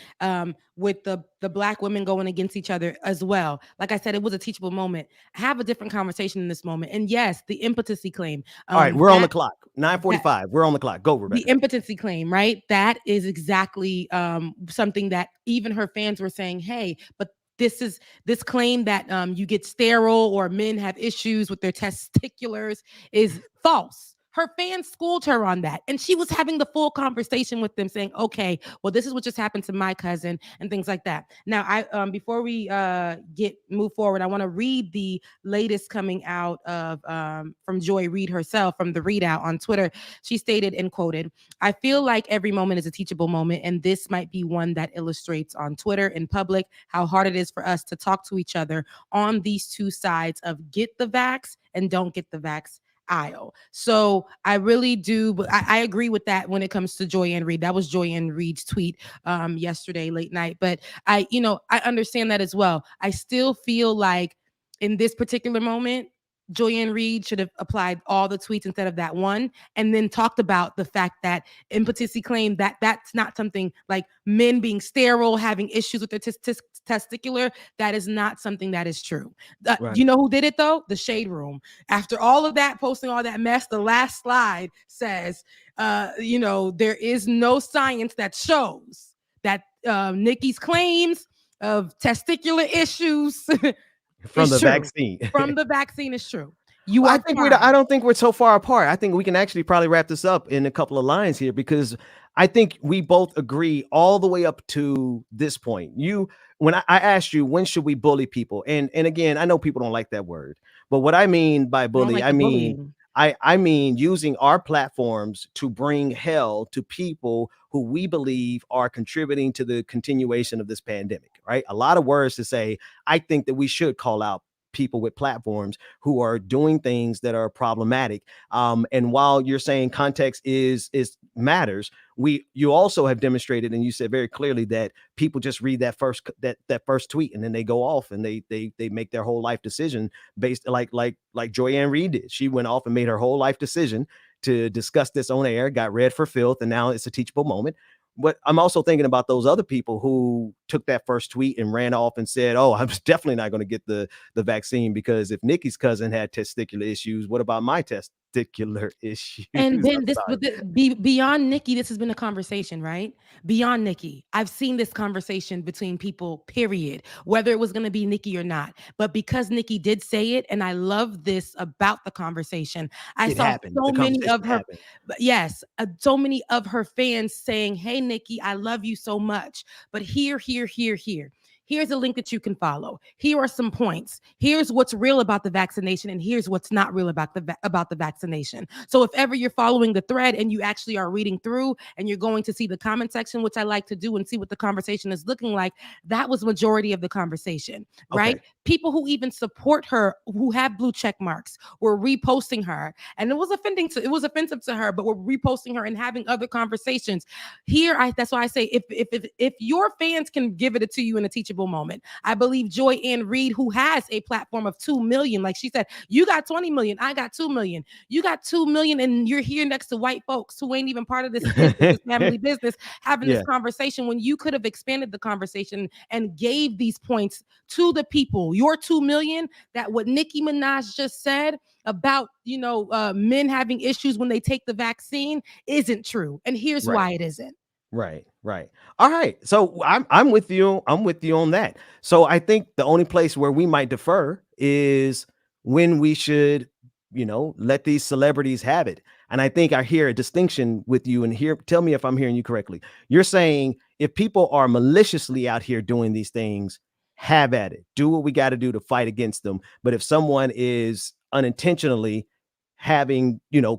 with the black women going against each other as well. Like I said, it was a teachable moment. Have a different conversation in this moment. And yes, the impotency claim. All right, we're on the clock. 9:45. We're on the clock. Go, Rebecca. The impotency claim, right? That is exactly something that even her fans were saying, hey, but this claim that you get sterile or men have issues with their testiculars is false. Her fans schooled her on that. And she was having the full conversation with them saying, okay, well, this is what just happened to my cousin and things like that. Now, I before we move forward, I want to read the latest coming out of from Joy Reid herself from the readout on Twitter. She stated and quoted, I feel like every moment is a teachable moment, and this might be one that illustrates on Twitter in public how hard it is for us to talk to each other on these two sides of get the vax and don't get the vax aisle. So I really do, but I agree with that when it comes to Joyanne Reed. That was Joyanne Reed's tweet yesterday late night. But I understand that as well. I still feel like in this particular moment, Joyanne Reed should have applied all the tweets instead of that one, and then talked about the fact that impotency claim that that's not something like men being sterile, having issues with their testicular. That is not something that is true. Right. You know who did it though? The Shade Room. After all of that, posting all that mess, the last slide says, there is no science that shows that Nikki's claims of testicular issues From the true. vaccine. From the vaccine is true. I don't think we're so far apart. I think we can actually probably wrap this up in a couple of lines here, because I think we both agree all the way up to this point. When I asked you, when should we bully people? And again, I know people don't like that word, but what I mean by bully, I mean using our platforms to bring hell to people who we believe are contributing to the continuation of this pandemic, right? A lot of words to say. I think that we should call out people with platforms who are doing things that are problematic. And while you're saying context is matters, you also have demonstrated, and you said very clearly, that people just read that first tweet and then they go off and they make their whole life decision based like Joyanne Reed did. She went off and made her whole life decision to discuss this on air, got read for filth, and now it's a teachable moment. But I'm also thinking about those other people who took that first tweet and ran off and said, "Oh, I'm definitely not going to get the vaccine, because if Nikki's cousin had testicular issues, what about my testicular issues?" And then beyond Nikki, this has been a conversation, right? Beyond Nikki, I've seen this conversation between people, period, whether it was going to be Nikki or not. But because Nikki did say it, and I love this about the conversation, I saw so many of her, so many of her fans saying, "Hey, Nikki, I love you so much, but here. Here's a link that you can follow. Here are some points. Here's what's real about the vaccination, and here's what's not real about the vaccination." So if ever you're following the thread and you actually are reading through and you're going to see the comment section, which I like to do, and see what the conversation is looking like, that was majority of the conversation, right? People who even support her, who have blue check marks, were reposting her, and it was offensive to her, but were reposting her and having other conversations. That's why I say, if your fans can give it to you in a teachable moment, I believe Joyanne Reed, who has a platform of 2 million, like she said, you got 20 million, I got 2 million, you got 2 million, and you're here next to white folks who ain't even part of this business, this family business, having this conversation, when you could have expanded the conversation and gave these points to the people. Your 2 million, that what Nicki Minaj just said about men having issues when they take the vaccine isn't true, and here's why it isn't. Right. All right. So I'm with you. I'm with you on that. So I think the only place where we might defer is when we should, let these celebrities have it. And I think I hear a distinction with you. And here, tell me if I'm hearing you correctly. You're saying if people are maliciously out here doing these things, have at it. Do what we got to do to fight against them. But if someone is unintentionally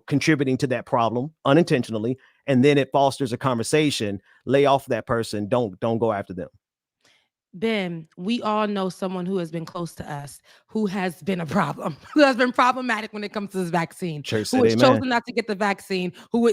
contributing to that problem unintentionally, and then it fosters a conversation, lay off that person. Don't go after them. Ben, we all know someone who has been close to us, who has been a problem, who has been problematic when it comes to this vaccine, who has chosen not to get the vaccine, who,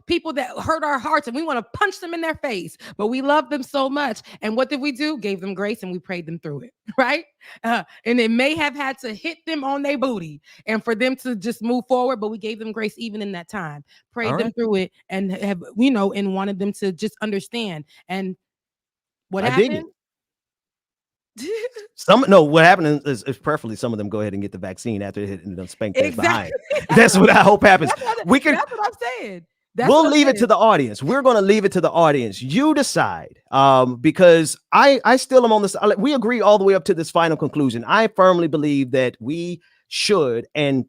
people that hurt our hearts and we want to punch them in their face, but we love them so much. And what did we do? Gave them grace and we prayed them through it, right? And it may have had to hit them on their booty and for them to just move forward, but we gave them grace even in that time, prayed them through it, and have, and wanted them to just understand. And what happened? What happened is preferably some of them go ahead and get the vaccine after hitting them spank that behind. That's what I hope happens. That's what I'm saying. We'll leave it to the audience. We're going to leave it to the audience. You decide, because I still am on this. We agree all the way up to this final conclusion. I firmly believe that we should and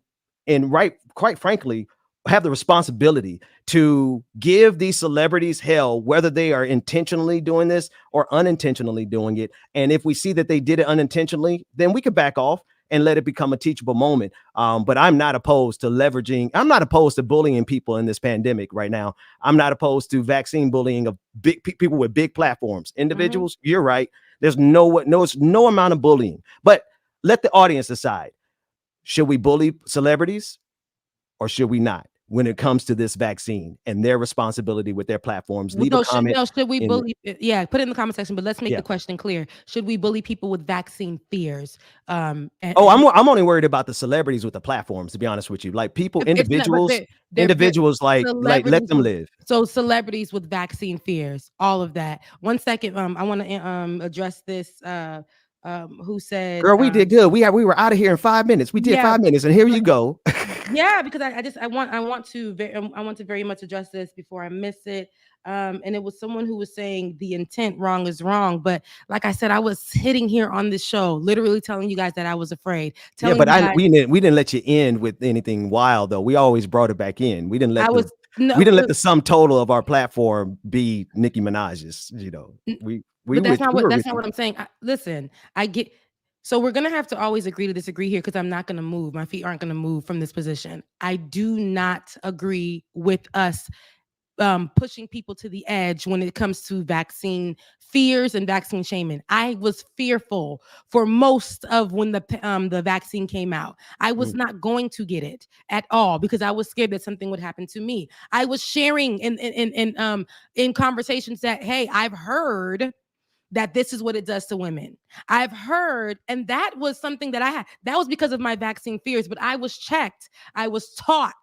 quite frankly, have the responsibility to give these celebrities hell, whether they are intentionally doing this or unintentionally doing it. And if we see that they did it unintentionally, then we could back off and let it become a teachable moment. But I'm not opposed to I'm not opposed to bullying people in this pandemic right now. I'm not opposed to vaccine bullying of big people with big platforms. Individuals, You're right. There's no amount of bullying, but let the audience decide. Should we bully celebrities or should we not? when it comes to this vaccine and their responsibility with their platforms. Leave a comment. Should we bully? Yeah, put it in the comment section. But let's make the question clear: should we bully people with vaccine fears? I'm only worried about the celebrities with the platforms. To be honest with you, like people, individuals like let them live. So celebrities with vaccine fears, all of that. 1 second. I want to address this. Who said? Girl, we did good. We were out of here in 5 minutes. We did 5 minutes, and here you go. Yeah, because I want to very much address this before I miss it. And it was someone who was saying the intent wrong is wrong, but like I said, I was sitting here on this show, literally telling you guys that I was afraid. Yeah, but we didn't let you end with anything wild though. We always brought it back in. We didn't let the sum total of our platform be Nicki Minaj's. You know, but that's not what I'm saying. Listen, I get. So we're going to have to always agree to disagree here because I'm not going to move. My feet aren't going to move from this position. I do not agree with us pushing people to the edge when it comes to vaccine fears and vaccine shaming. I was fearful for most of when the vaccine came out. I was not going to get it at all because I was scared that something would happen to me. I was sharing in conversations that, hey, I've heard that this is what it does to women. I've heard, and that was something that I had. That was because of my vaccine fears, but I was checked. I was taught.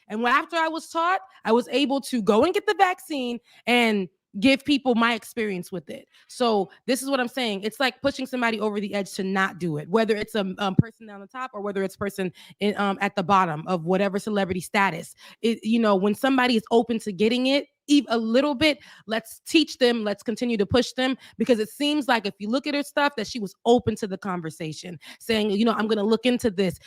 And after I was taught, I was able to go and get the vaccine and give people my experience with it. So this is what I'm saying. It's like pushing somebody over the edge to not do it, whether it's a person down the top or whether it's person at the bottom of whatever celebrity status. When somebody is open to getting it, a little bit, let's teach them, let's continue to push them, because it seems like if you look at her stuff that she was open to the conversation, saying, I'm going to look into this.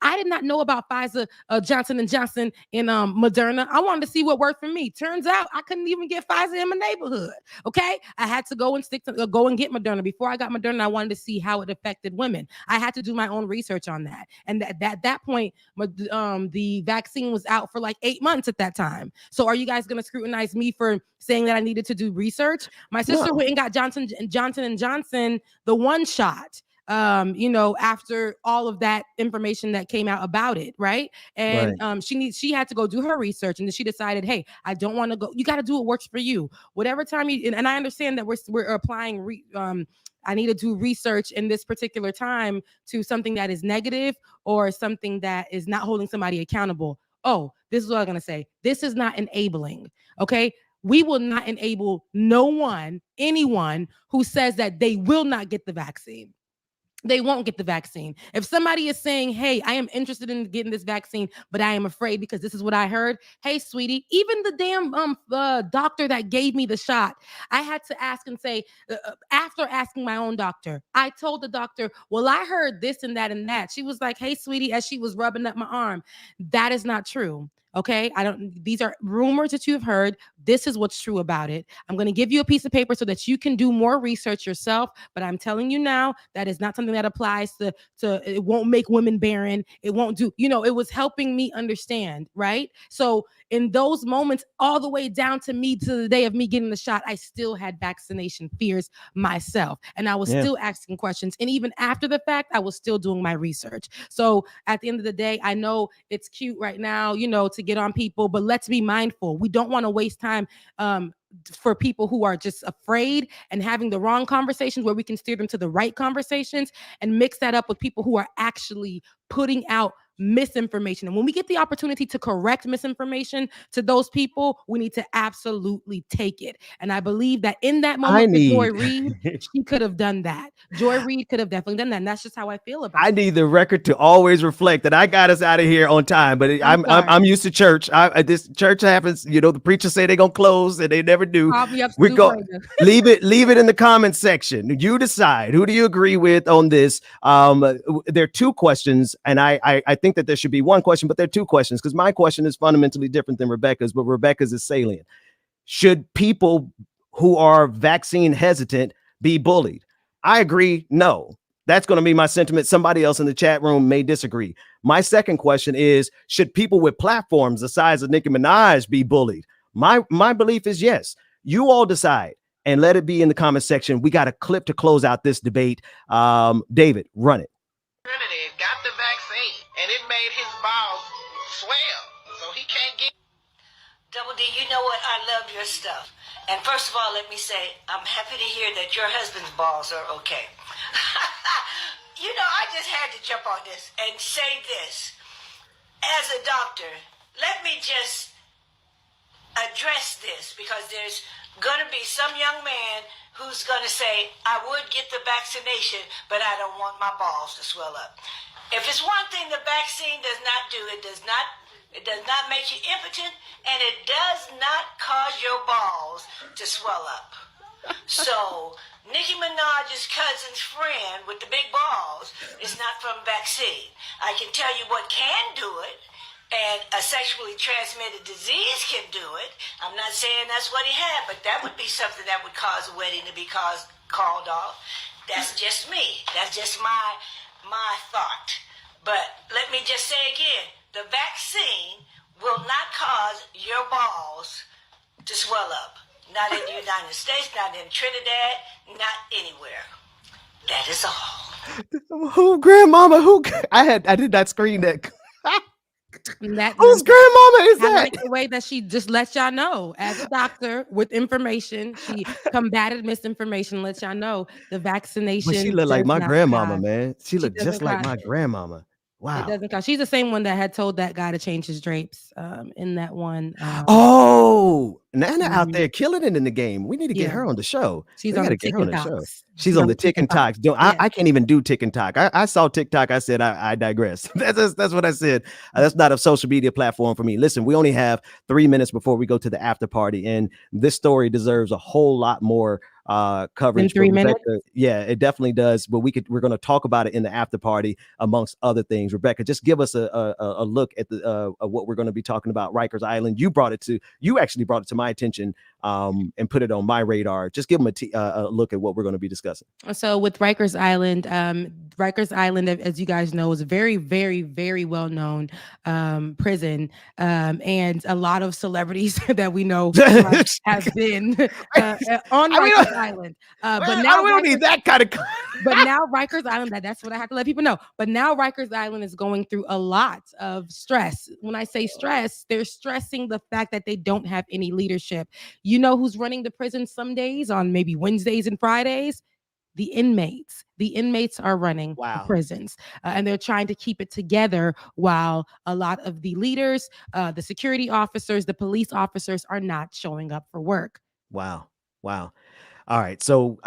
I did not know about Pfizer, Johnson & Johnson, and Moderna. I wanted to see what worked for me. Turns out I couldn't even get Pfizer in my neighborhood. Okay, I had to go and go and get Moderna. Before I got Moderna, I wanted to see how it affected women. I had to do my own research on that, and at that point, the vaccine was out for like 8 months at that time. So are you guys going to scrutinize me for saying that I needed to do research? My sister went and got Johnson & Johnson, the one shot, after all of that information that came out about it, right? And she had to go do her research, and then she decided, hey, I don't want to go. You got to do what works for you. Whatever time and I understand that we're applying I need to do research in this particular time to something that is negative or something that is not holding somebody accountable. Oh, this is what I'm going to say. This is not enabling. Okay. We will not enable anyone who says that they will not get the vaccine. They won't get the vaccine. If somebody is saying, hey, I am interested in getting this vaccine, but I am afraid because this is what I heard. Hey, sweetie, even the damn doctor that gave me the shot, I had to ask and say, after asking my own doctor, I told the doctor, well, I heard this and that and that. She was like, hey, sweetie, as she was rubbing up my arm. That is not true. Okay, these are rumors that you've heard. This is what's true about it. I'm going to give you a piece of paper so that you can do more research yourself. But I'm telling you now, that is not something that applies to it won't make women barren. It won't do, it was helping me understand. Right. So in those moments, all the way down to the day of me getting the shot, I still had vaccination fears myself. And I was still asking questions. And even after the fact, I was still doing my research. So at the end of the day, I know it's cute right now, to get on people, but let's be mindful. We don't want to waste time for people who are just afraid and having the wrong conversations where we can steer them to the right conversations and mix that up with people who are actually putting out misinformation. And when we get the opportunity to correct misinformation to those people, we need to absolutely take it. And I believe that in that moment with Joy Reid, she could have done that. Joy Reid could have definitely done that. And that's just how I feel about it. I need the record to always reflect that I got us out of here on time, but I'm used to church. This church happens, the preachers say they're going to close and they never do. We go leave it in the comments section. You decide. Who do you agree with on this? There are two questions, and I think that there should be one question, but there are two questions because my question is fundamentally different than Rebecca's, but Rebecca's is salient. Should people who are vaccine hesitant be bullied? I agree. No, that's going to be my sentiment. Somebody else in the chat room may disagree. My second question is, should people with platforms the size of Nicki Minaj be bullied? My belief is yes. You all decide and let it be in the comment section. We got a clip to close out this debate. David, run it. Got the vaccine and it made his balls swell, so he can't know what? I love your stuff. And first of all, let me say, I'm happy to hear that your husband's balls are okay. You know, I just had to jump on this and say this. As a doctor, let me just address this, because there's going to be some young man who's going to say, I would get the vaccination, but I don't want my balls to swell up. If it's one thing the vaccine does not do, it does not make you impotent, and it does not cause your balls to swell up. So, Nicki Minaj's cousin's friend with the big balls is not from vaccine. I can tell you what can do it, and a sexually transmitted disease can do it. I'm not saying that's what he had, but that would be something that would cause a wedding to be called off. That's just me. That's just my thought. But let me just say again, the vaccine will not cause your balls to swell up. Not in the United States, not in Trinidad, not anywhere. That is all. Who, grandmama? Who? I did not screen that. That, whose grandmama is I that? like the way that she just lets y'all know, as a doctor with information, she combated misinformation, lets y'all know the vaccination. But she looked like does my not grandmama, cause- man. She looked just doesn't like cause- my grandmama. It Wow. doesn't cause. She's the same one that had told that guy to change his drapes in that one. Oh, Nana out there killing it in the game. We need to get Yeah. her on the show. She's We on gotta the get her on the TikToks. show. She's She's on the TikToks. I can't even do TikTok. I saw TikTok. I said I digress. That's what I said. That's not a social media platform for me. Listen, we only have 3 minutes before we go to the after party, and this story deserves a whole lot more coverage. In 3 But minutes? Rebecca, yeah, it definitely does. But we're going to talk about it in the after party amongst other things. Rebecca, just give us a look at the what we're going to be talking about. Rikers Island. You actually brought it to my attention and put it on my radar. Just give them a look at what we're going to be discussing. So with Rikers Island, as you guys know, is a very, very, very well known prison, and a lot of celebrities that we know have been on Rikers Island. But now we don't need that kind of. But now Rikers Island, that's what I have to let people know. But now Rikers Island is going through a lot of stress. When I say stress, they're stressing the fact that they don't have any leadership. You know who's running the prison some days, on maybe Wednesdays and Fridays? The inmates. The inmates are running the prisons, and they're trying to keep it together while a lot of the leaders, the security officers, the police officers are not showing up for work. Wow. All right. So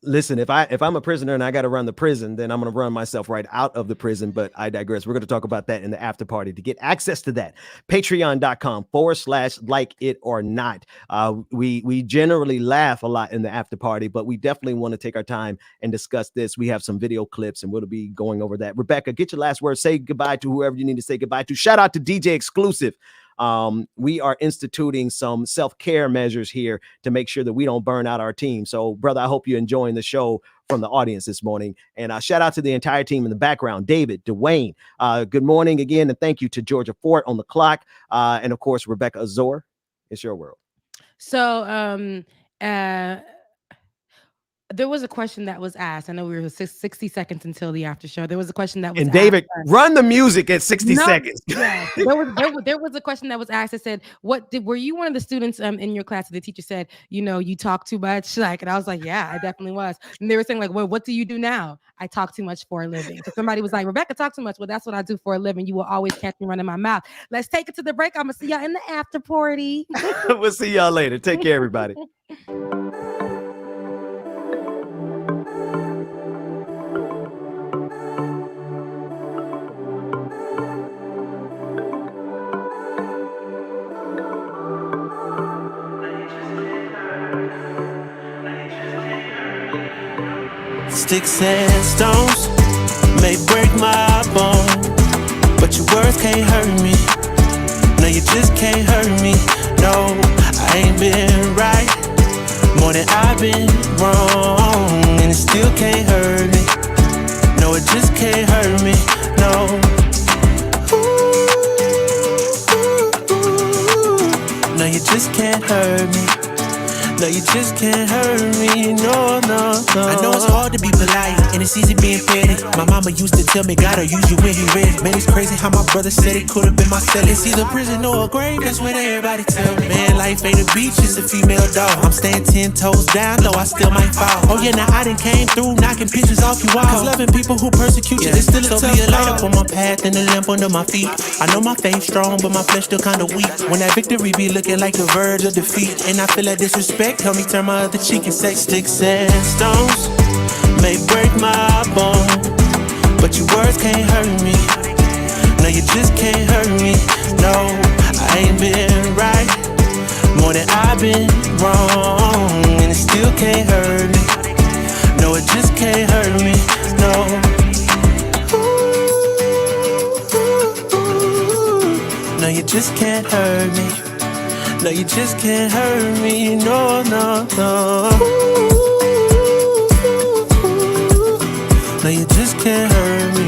listen, if I'm a prisoner and I got to run the prison, then I'm going to run myself right out of the prison. But I digress. We're going to talk about that in the after party. To get access to that, patreon.com/like it or not. We generally laugh a lot in the after party, but we definitely want to take our time and discuss this. We have some video clips and we'll be going over that. Rebecca, get your last word. Say goodbye to whoever you need to say goodbye to. Shout out to DJ Exclusive. We are instituting some self-care measures here to make sure that we don't burn out our team. So, brother, I hope you're enjoying the show from the audience this morning. And shout out to the entire team in the background, David, Dwayne. Good morning again, and thank you to Georgia Fort on the clock. And of course, Rebecca Azor. It's your world. So, there was a question that was asked. I know we were 60 seconds until the after show. There was a question that was and David, asked. run the music at 60 seconds. Yeah. there was a question that was asked that said, were you one of the students in your class that the teacher said, you talk too much? And I was like, yeah, I definitely was. And they were saying, like, well, what do you do now? I talk too much for a living. So somebody was like, Rebecca talk too much. Well, that's what I do for a living. You will always catch me running my mouth. Let's take it to the break. I'm gonna see y'all in the after party. We'll see y'all later. Take care, everybody. Sticks and stones may break my bone, but your words can't hurt me. No, you just can't hurt me. No, I ain't been right more than I've been wrong, and it still can't hurt me. No, it just can't hurt me. No. No, you just can't hurt me. No, you just can't hurt me, no. I know it's hard to be polite, and it It's easy being petty. My mama used to tell me, gotta use you when he ready. Man, it's crazy how my brother said it could've been my celly. It's either prison or a grave, that's what everybody tell me. Man, life ain't a beach, it's a female dog. I'm staying 10 toes down, though I still might fall. Oh yeah, now I done came through, knocking pictures off you all. Cause loving people who persecute you, it's still a tough be a light up on my path and a lamp under my feet. I know my faith strong, but my flesh still kinda weak. When that victory be looking like the verge of defeat, and I feel that disrespect, help me turn my other cheek and say, sticks and stones may break my bone, but your words can't hurt me. No, you just can't hurt me. No, I ain't been right more than I've been wrong, and it still can't hurt me. No, it just can't hurt me. No. No, you just can't hurt me. No, you just can't hurt me. No, no, no. No, you just can't hurt me.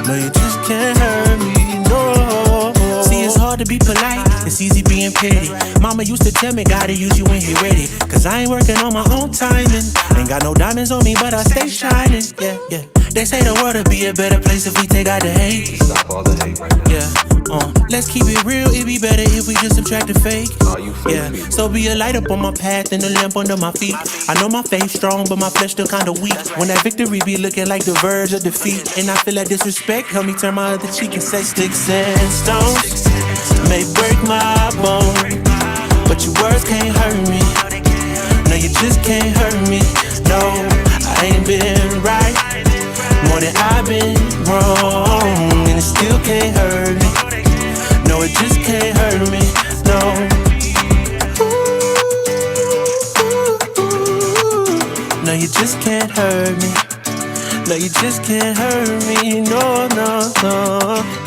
No, you just can't hurt me. No. See, it's hard to be polite. It's easy being petty. Mama used to tell me, gotta use you when you're ready. Cause I ain't working on my own timing. Ain't got no diamonds on me, but I stay shining. Yeah, yeah. They say the world would be a better place if we take out the hate. Stop all the hate right now. Yeah. Let's keep it real, it'd be better if we just subtract the fake. Yeah, so be a light up on my path and a lamp under my feet. I know my faith strong, but my flesh still kinda weak. When that victory be looking like the verge of defeat, and I feel that disrespect, help me turn my other cheek and say, sticks and stones may break my bone, but your words can't hurt me. No, you just can't hurt me. No, I ain't been right more than I've been wrong, and it still can't hurt me. No, it just can't hurt me. No. No, you just can't hurt me. No, you just can't hurt me. No, no, no.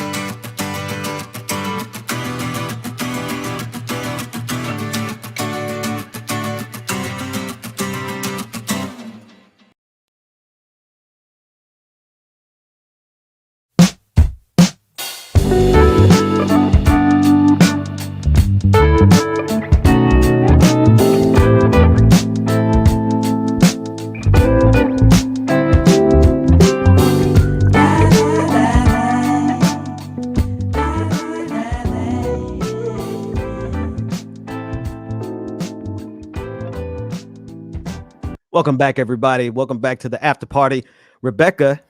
Welcome back, everybody. Welcome back to the after party. Rebecca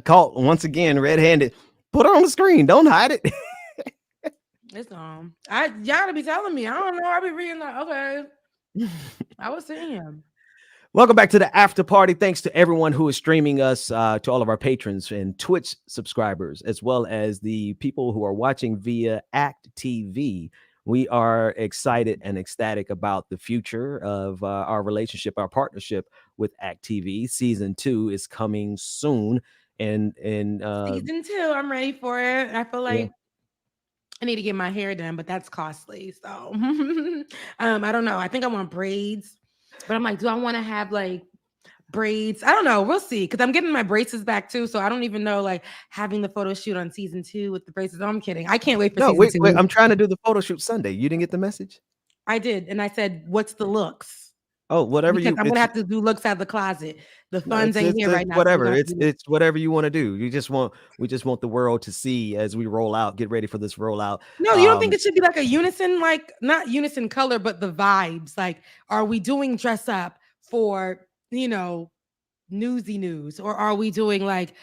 caught once again red-handed. Put her on the screen. Don't hide it. It's on. Y'all gotta be telling me. I don't know. I be reading like, okay. I was seeing him. Welcome back to the after party. Thanks to everyone who is streaming us, to all of our patrons and Twitch subscribers, as well as the people who are watching via Act TV. We are excited and ecstatic about the future of our relationship, our partnership with Act TV. Season 2 is coming soon. And Season 2, I'm ready for it. I feel like I need to get my hair done, but that's costly. So I don't know. I think I want braids, but I'm like, do I want to have like braids? I don't know. We'll see. Because I'm getting my braces back too. So I don't even know like having the photo shoot on season 2 with the braces. No, I'm kidding. I can't wait for season 2. Wait, I'm trying to do the photo shoot Sunday. You didn't get the message? I did. And I said, what's the looks? Oh, whatever because I'm gonna have to do looks out of the closet. The funds ain't here right now. Whatever. It's whatever you want to do. We just want the world to see as we roll out. Get ready for this rollout. No, you don't think it should be like a unison, like not unison color, but the vibes. Like, are we doing dress up for, newsy news, or are we doing like,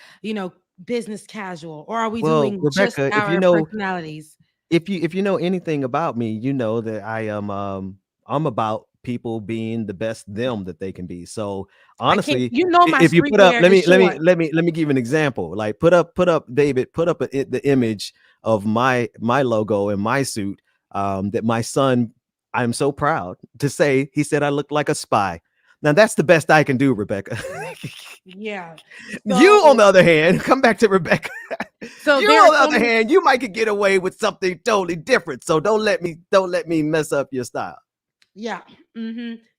business casual, or are we doing Rebecca, just our personalities? If you know anything about me, you know that I am I'm about people being the best them that they can be. So honestly, if you put up, let me give you an example. Like put up David, put up the image of my logo and my suit that my son, I'm so proud to say, he said I look like a spy. Now that's the best I can do, Rebecca. Yeah. You on the other hand, come back to Rebecca. So you on the other hand, you might could get away with something totally different. So don't let me mess up your style. Yeah.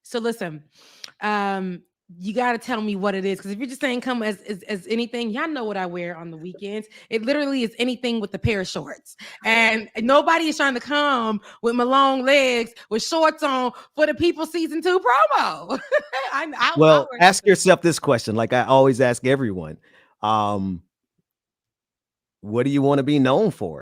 So listen, you got to tell me what it is. Because if you're just saying come as anything, y'all know what I wear on the weekends. It literally is anything with a pair of shorts. And nobody is trying to come with my long legs with shorts on for the People Season 2 promo. Well, ask yourself this question, like I always ask everyone. What do you want to be known for?